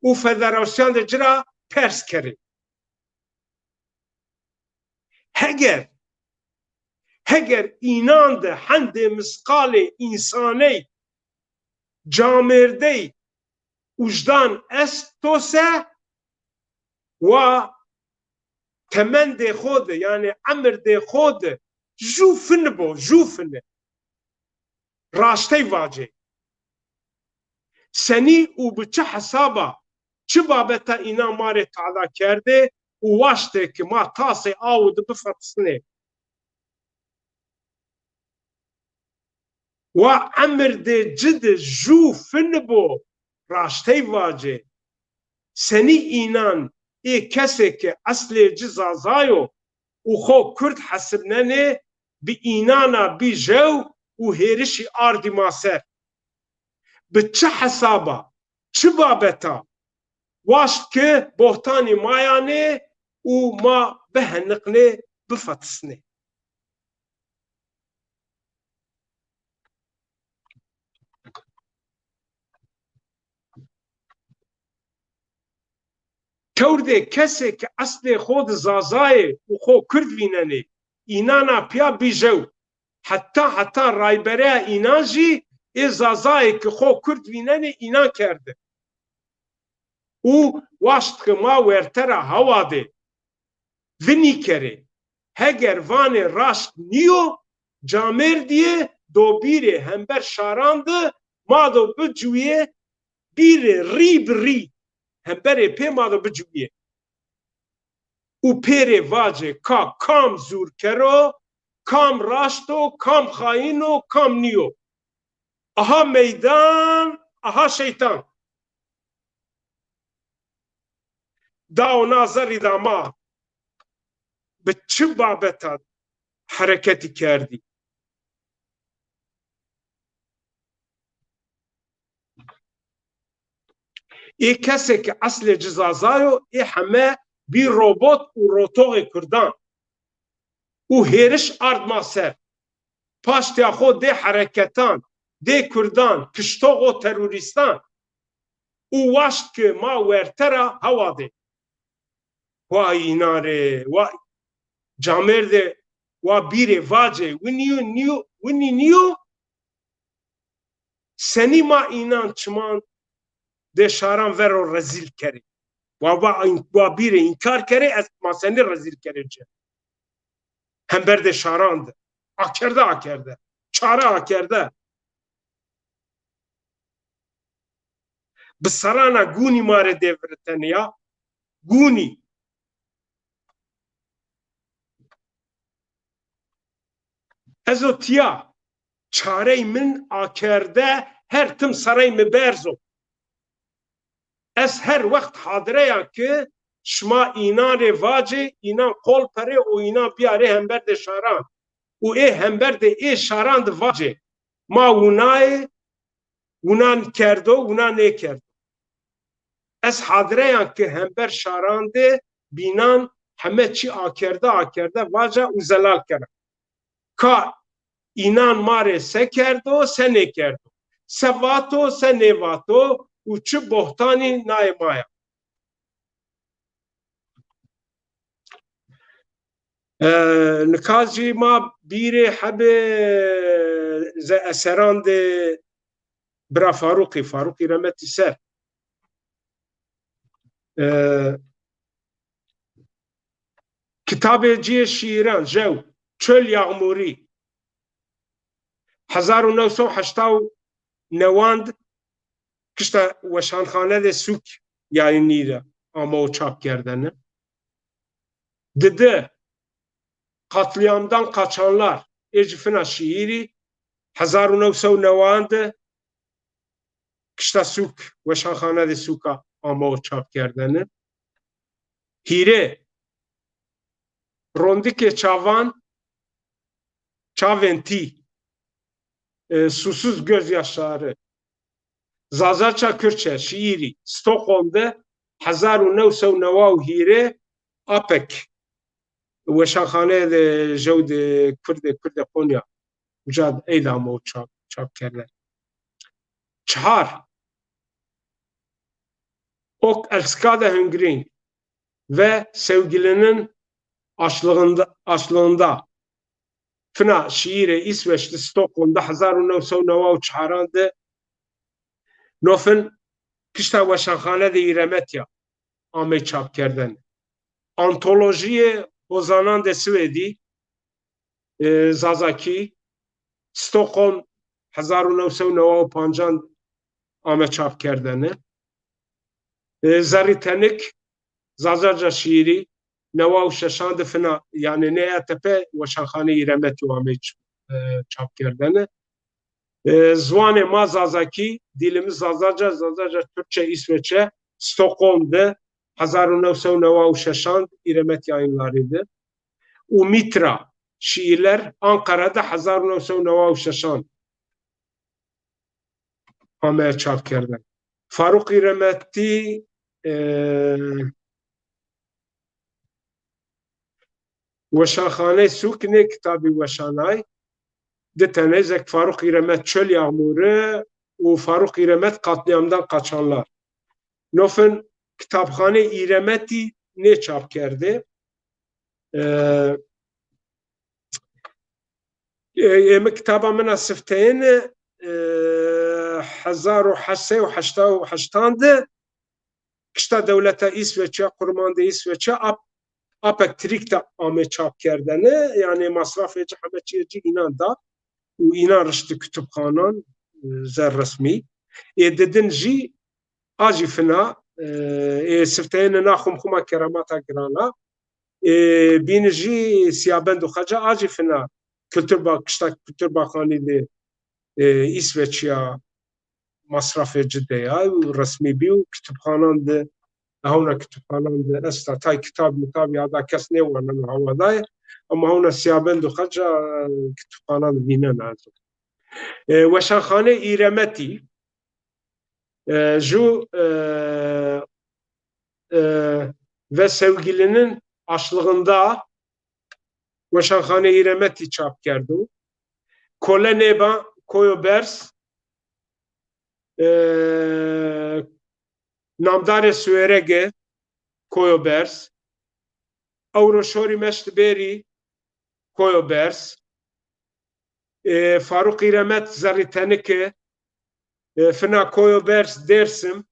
u federasyon de cira pers keri. Heger inan de hende miskale insane camerde ucdan estose ve temen de xode yani emir de xode jufin raştey vace seni u bıçı hesaba çi babeta inan mare ta'ala kerde u vaşte ki ma tase avudu bifatsine ve emir de cid jufin bo raştey vace seni inan kese ki asli cizazayo u xo Kürt hasibnene bi inana bi jev u herişi ardi maser bi çi hesaba çi babeta vaşt ki bohtani mayane u ma behenniqne bifatisne Kewrdê kesê ki eslê xwe di zazayê û xwe Kurd vînenê înana piya bîjew heta raybereya înan jî ê zazayê ki xwe Kurd vînenê înan kerde û waşt ki ma wertera hewa de vinî kerê heger vanê raşt niyo camêrdiye dobîrê hember şaran di ma do bicûye bîrê rî bi rî hemberê pê ma do bicûye û pêrê vace ka kam zûrkero kam raşto kam xayîno kam niyo aha meydan aha şeytan da nazarî da ma bi çi babeta hareketî kerdî ê kesekî eslê cizazayo ê heme bî robot û rotoxê Kurdan û hêriş ard maser paştya xwe dê hereketan dê Kurdan kiştoxo terorîstan û waşt ki ma wertera hewa de vay înarê vay camêrde wa bîrê vace winî niyo senî ma înan çiman de şaran vero rezîl kerê wa bîrê înkar kerê ez ma senî rezîl kerê ce hember de şaran de akerde çare akerde bi serana gûnî mare devritene ya gûnî Ezotiya çarey min akerde her tim saray mi berzo. Ez her vakt hadireya ki şma inan revace, inan kol pere o inan biyare hember de şaran. U hember de şaran de vace. Ma unaye, unan kerdo, unan ne kerdo. Ez hadireya ki hember şaran de binan heme çi akerde vace u zelal kere. Ka inan mare se kerdo, se ne kerdo. Se vato, se ne vato, u çi bohtani naimaya. نکازی ما بیره حبه ز اثران ده برا فاروقی رمتی سر کتاب جی شیران جو چل یغموری 1989 کشتا وشانخانه ده سوک یعنی نیره اما o çap kerdene dede katliamdan kaçanlar ecifina şiiri 1990 kışta suk ve şankhane de suka ama o çap kerdene hire rondike çavan çaventi susuz gözyaşları Zazaça Kürtçe şiiri Stockholm'da 1990 hire apek ve şankhane de jevde Kürde Konya Ucad eylama o çap kerler. Çahar ok elskade hüngrin ve sevgilinin açlığında fına şiire İsveç'te Stockholm'da 1994 nofin kışta ve şankhane de İremetya ame çap kerden. Antolojiye Ozanan de Svedi Zazaki Stockholm 1995 ame çap kerdene. Zaritenik Zazaca şiiri Neva şeşan fina yani ne tepe ve şankhane İremet ame çap kerdene. Zwane ma Zazaki dilimiz Zazaca Türkçe İsveççe Stockholm'da 1996 İremet yayınlarıydı. Mitra şiirler Ankara'da 1996 ame çap kerden. Faruk İremeti Weşanxane Sukne kitabı Weşanay detenezek Faruk İremet çöl yağmuru ve Faruk İremet katliamdan kaçanlar. Nofin kitapxane İremeti ne çap kerdi? Kitaba mena sifteyin 1888 kışta devlete İsveç'e, kurmanda İsveç'e apek trikte ame çap kerdene yani masraf eci hameçiyeci inan da u inan rıştı kütüphanan zer resmi dedin ji aji fina sifteyine naxum xuma keramata girana bin ji siyabend u xaca aji fina Kültür Bakanı de İsveç'e masraf eci de ya resmi bir kütüphanan de هون كتبخانه استعطاي كتاب هذا كسني ولا هذا اما هون سيابند وخرجه كتبخانه بيننا وشانخانه İremeti ju ve sevgilinin açlığında Weşanxane İremeti çap kerdi. Koleneba Koyobers Namdar Suerege Koyobers Avroşori Meştberi Koyobers Faruk İremet Zaritenike Fına Koyobers Dersim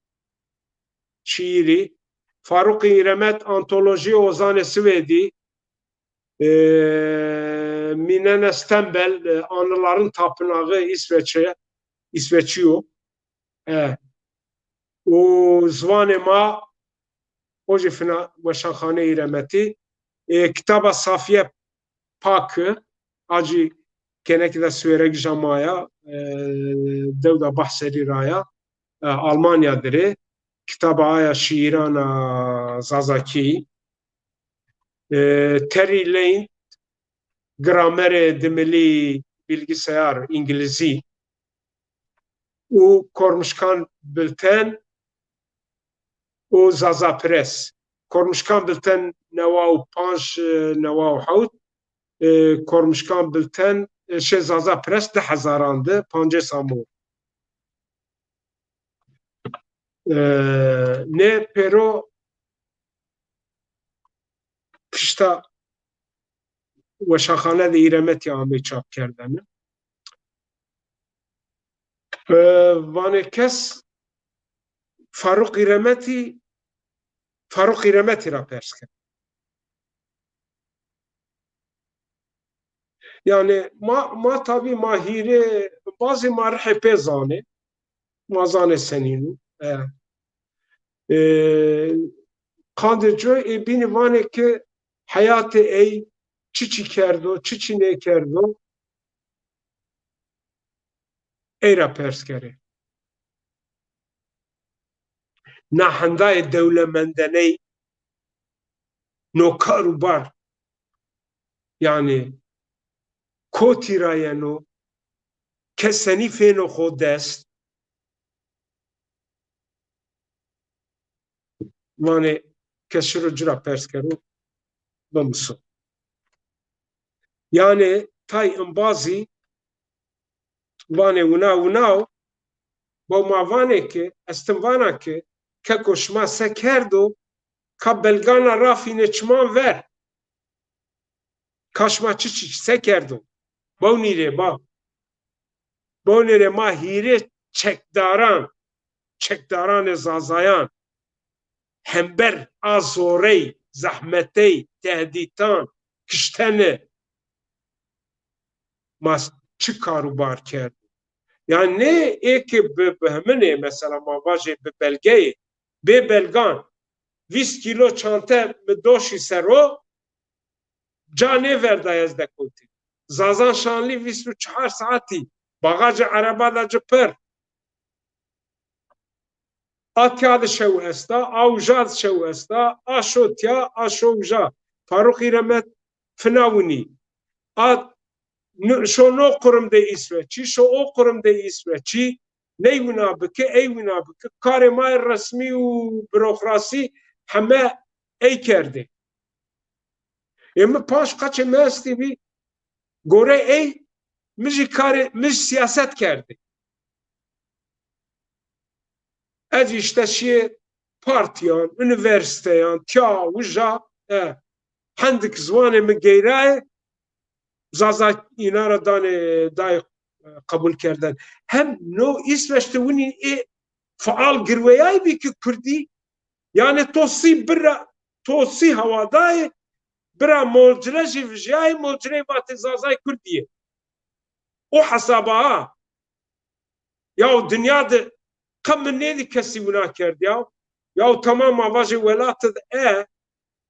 şiiri Faruk İremet Antoloji Ozan Svedi Minen Stembel Anıların Tapınağı İsveçiyo o zvanê ma o jî fina Weşanxane İremeti kitaba Safiye Pak acî keneki de süverek jamaya devda bahseri raya Almanya diri kitaba aya şiirana Zazaki Terry Lane gramere dimili bilgisayar İngilizi u kormuşkan bülten u Zaza Press kormuşkan bülten neva u panj neva u havt kormuşkan bülten Zaza Press de hazarandı panje samu ne pero pişta weşaxane de îremetiya Amê çap kerdene vanê kes Faruk îremetî ra pers kir yani ma tabii ma hîrê bazê ma rihê pê zanê ma zanê senînû Kandırcı bini vanê ki hayatı ey çiçi kerdo, çiçi ne kerdo eyra perskeri. Nahandayı devlemendeney no karubar yani kotirayeno keseni feno hodest vanê kesiro cira perskeru bamısı. Yani tay ımbazi vanê wina bo ma vanê ki estim vana ki keko şma se kerdo ka belgana rafine çman ver kaşma çiçi se kerdo bo nîrê bo nîrê ma hîrê çekdaran zazayan hember a zorey zahmetey tehdîtan kiştene ma çi karubar kerdo yani ne eki bi mesela ma vajê bi belgeyê bê belgan 20 kilo çante mi doşî sero canê verda ez dekotî zazan şanlî 24 saatî bagajê araba da ci pir atya di şewesta awja di şewesta a şotiya a şowja Faruk îremet finawînî a şo no kurum de İsveçî şo o kurum de İsveçî ney wina bike ey wina bike karê ma resmî û bürokrasî heme ey kerdê êmi paş qaçê me hestî bî gore ey min jî karê min jî siyaset kerdê ez jî ji teşiyê partiyan üniversiteyan tya wija hendik ziwanê min geyraye zaza înara dayê qebûl kerden hem no İsveç'te winî faal girweyayê bî ki Kurdî yani tosî hewadayê bira molcile jî vijiyayê molcileyê vatê zazayê Kurdiyê o hesaba ya dünya de kam min nêdî kesî wina kerdiya ya tamam avajê welatê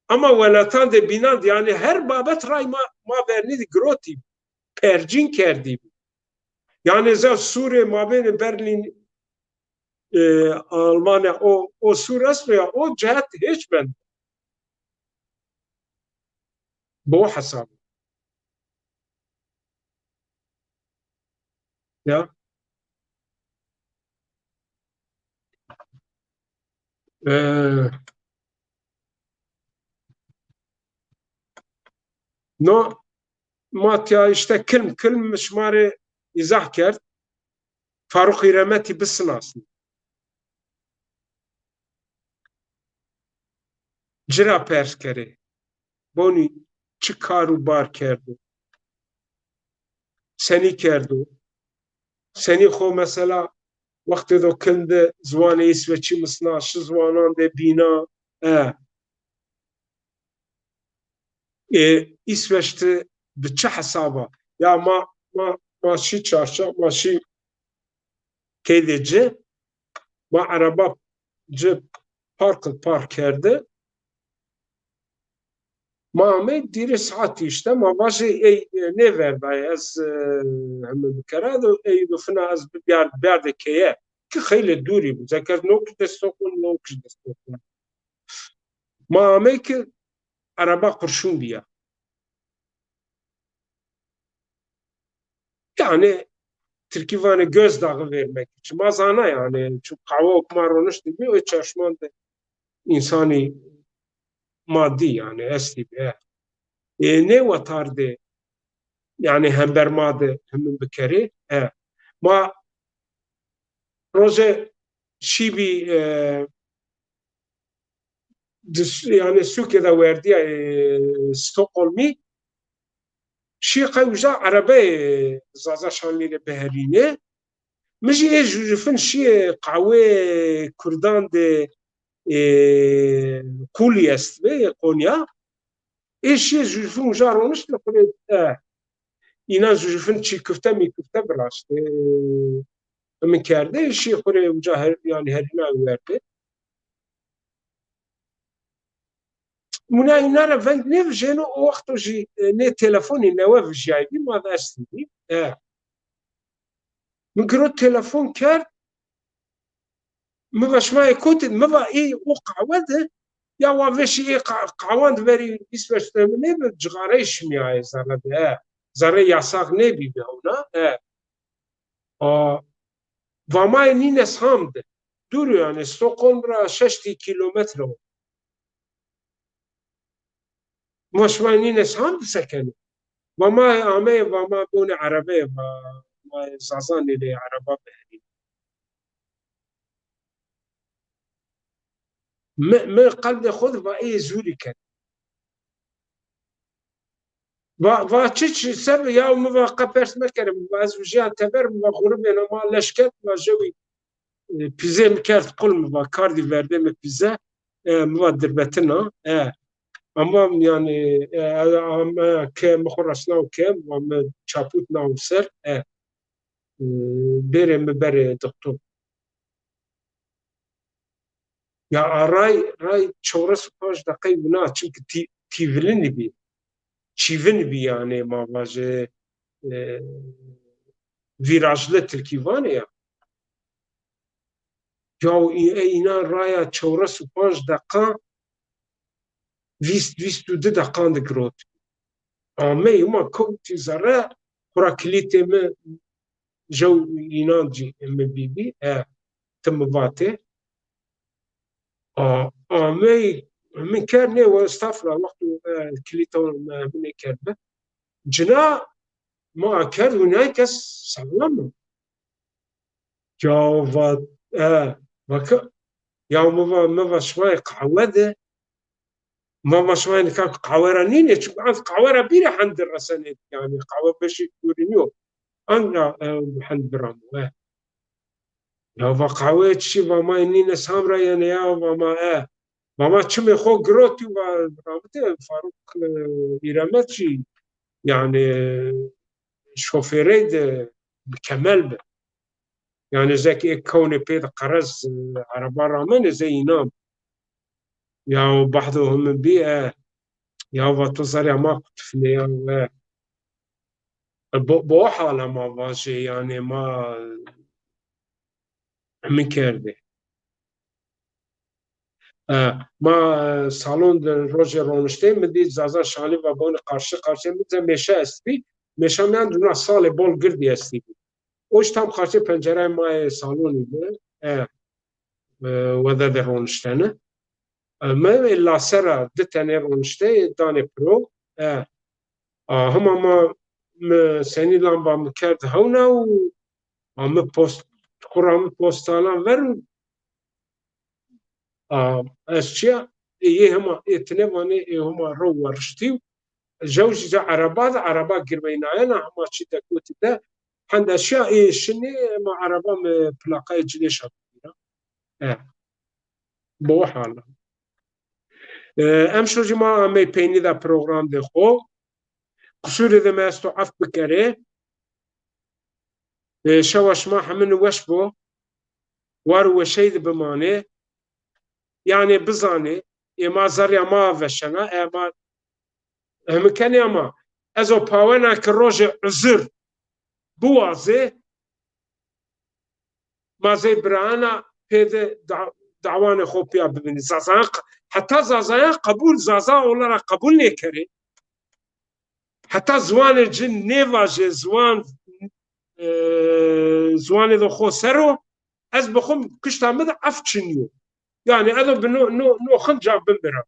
ama welatan de bînand yani her babet ray ma bernî girotî percîn kerdî yani za Sûrê mabênê Berlîn Almanya o Sûr esmaya o cihet hiç ben bu hesap ya no matya işte kilm mişmarê izah kerd Faruk îremetî bisinasin cira perskerê bonî çi kar û bar kerdo senî kerdo senî xo mesela wextê do kin di ziwanê İsveçî misna şi ziwanan de bîna İsveç'te bi çi hesaba ya ma şî çarşaf ma şî kêdê ci ma araba ci park kerde ما امي دير ساعتي شتا ما باشي اي نيفر باي از هم بكرادو اي دفنا از بيار كيه كي خيل دوري بذكر نوك دستوكون نوك دستوكون ما امي كي araba kurşun diye. Yani Türkiye'ne gözdağı vermek için. Mazana yani. Çünkü kahve okuma ronuş gibi o çalışman da insani maddi yani esli bir. Ne vatardı yani hem bermadı hem bikeri. Ma roze şibi yani Türkiye'de verdi Stockholm'i şi kayuca arabe zaza şanlı beherine مجي ايش جوجفن شي قهوه كردان دي كوليست بي قونيا ايش شي جوجفن جارونش لقري اینا جوجفن شي كفته مي كفته براست من كارده شي قري مجاهر يعني هرنا ورده منا اینا را فنگ نف جنو وقت جي ني تليفوني نواف جايبي ما داستي من كرو تليفون كار ما باش ما يكون ما با اي وقع وده يا وافش اي قعوان بري اسمش ne cigara içmiyor zarada zara yasak ne bi ona vamay nines hamd dur yani Stockholm'ra 60 kilometre مش nines hamd سكن vamay ame vamay bune arabe va zazan ile araba behri ما قلب خود و ای زوری کرد و چی سب یا موقع پرس مکرم و از وجیان تبر و غروب نما لشکت و جوی پیزه میکرد قلم و کاردی ورده می پیزه مو دربتنا اما yani ama که مخورسنا و که و چاپوت ناو سر بره مبره دکتور ya ray çorası paş dakika buna çünkü tivilin bir çivin bir yani mavacı virajlı Türkiye ya اینا raya çorası paş dakika 22 dakika dikrot ama yuma koti zara kura kilitemi جو inancı bibi temvate ama من كان واستفرا وقت كليتون من كربه جنا ما كان هناك سلام جاوا وك يا ما شوي قعوده ما شوي كان قعورانين عند قعوره بيري عند الرسنات يعني قعوه باش يورينيو انا عند برامو يا وقعوه شي ما اني سامرا يعني يا ما Mama çimi xo giroti ve rabite Faruk İrametçi yani şoförü de mükemmel be. Yani zeki kavni ped qaraz araba ramen zeynam. Ya بعضهم بيئة يا وتصاري ما قطفني يا بوحة لما باشي يعني ما من كرده ما salon Roger Ronstein mi dît zaza şanî ve bon karşı karşıya mi meşe estî meşe men duna salê bol girdî estî o ji tam karşı pencereyê mayê salonî be wede de Ronstein'e me lasera di tenê Ronstein danê pro hema ma senî lamba min kerd hewna û me post kura min postalan ver û اشياء هما اتنباني هما رو ورشتي جوج جا عربات قربينا انا هما شي تكوت ده عند اشياء شني ما عربه بلاقه جليش اه بو حالا ام شو جما مي بيني دا بروجرام ده خو قصور ده ما استعف بكره شواش ما حمن وش بو وارو وشيد بمانه يعني بزاني ما زر ما وشنا ما هم کنی اما ازو پاونا که روژ عذر بوازه مازه برانا پیده دعوان خوب پیا ببینی زازان حتی زازان قبول زازان اولا را قبول نکره حتی زوان جن نواجه زوان دو خو سرو از بخوم کشتا مده افچنیو يعني هذا نو خنجر بنبرة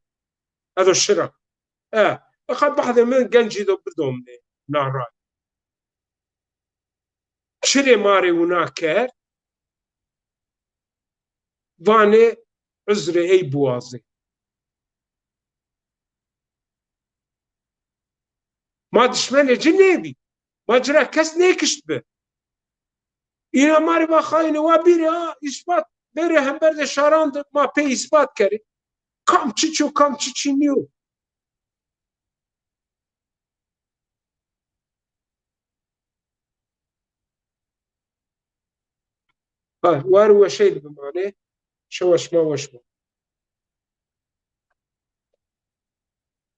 هذا الشرع أخذ بعض من جنجي دو بدوم نارا شري ماري وناكر واني عذري أي بوازي ما دشمني جنيبي ما جرى كس نيكشت به إنا ماري ما خاينة وابيري إثبات بيري هم برد شاران ما بي إثبات كري كم تشيشو كم تشيشينيو وارو شيء بمعنى شو وش ما وش ما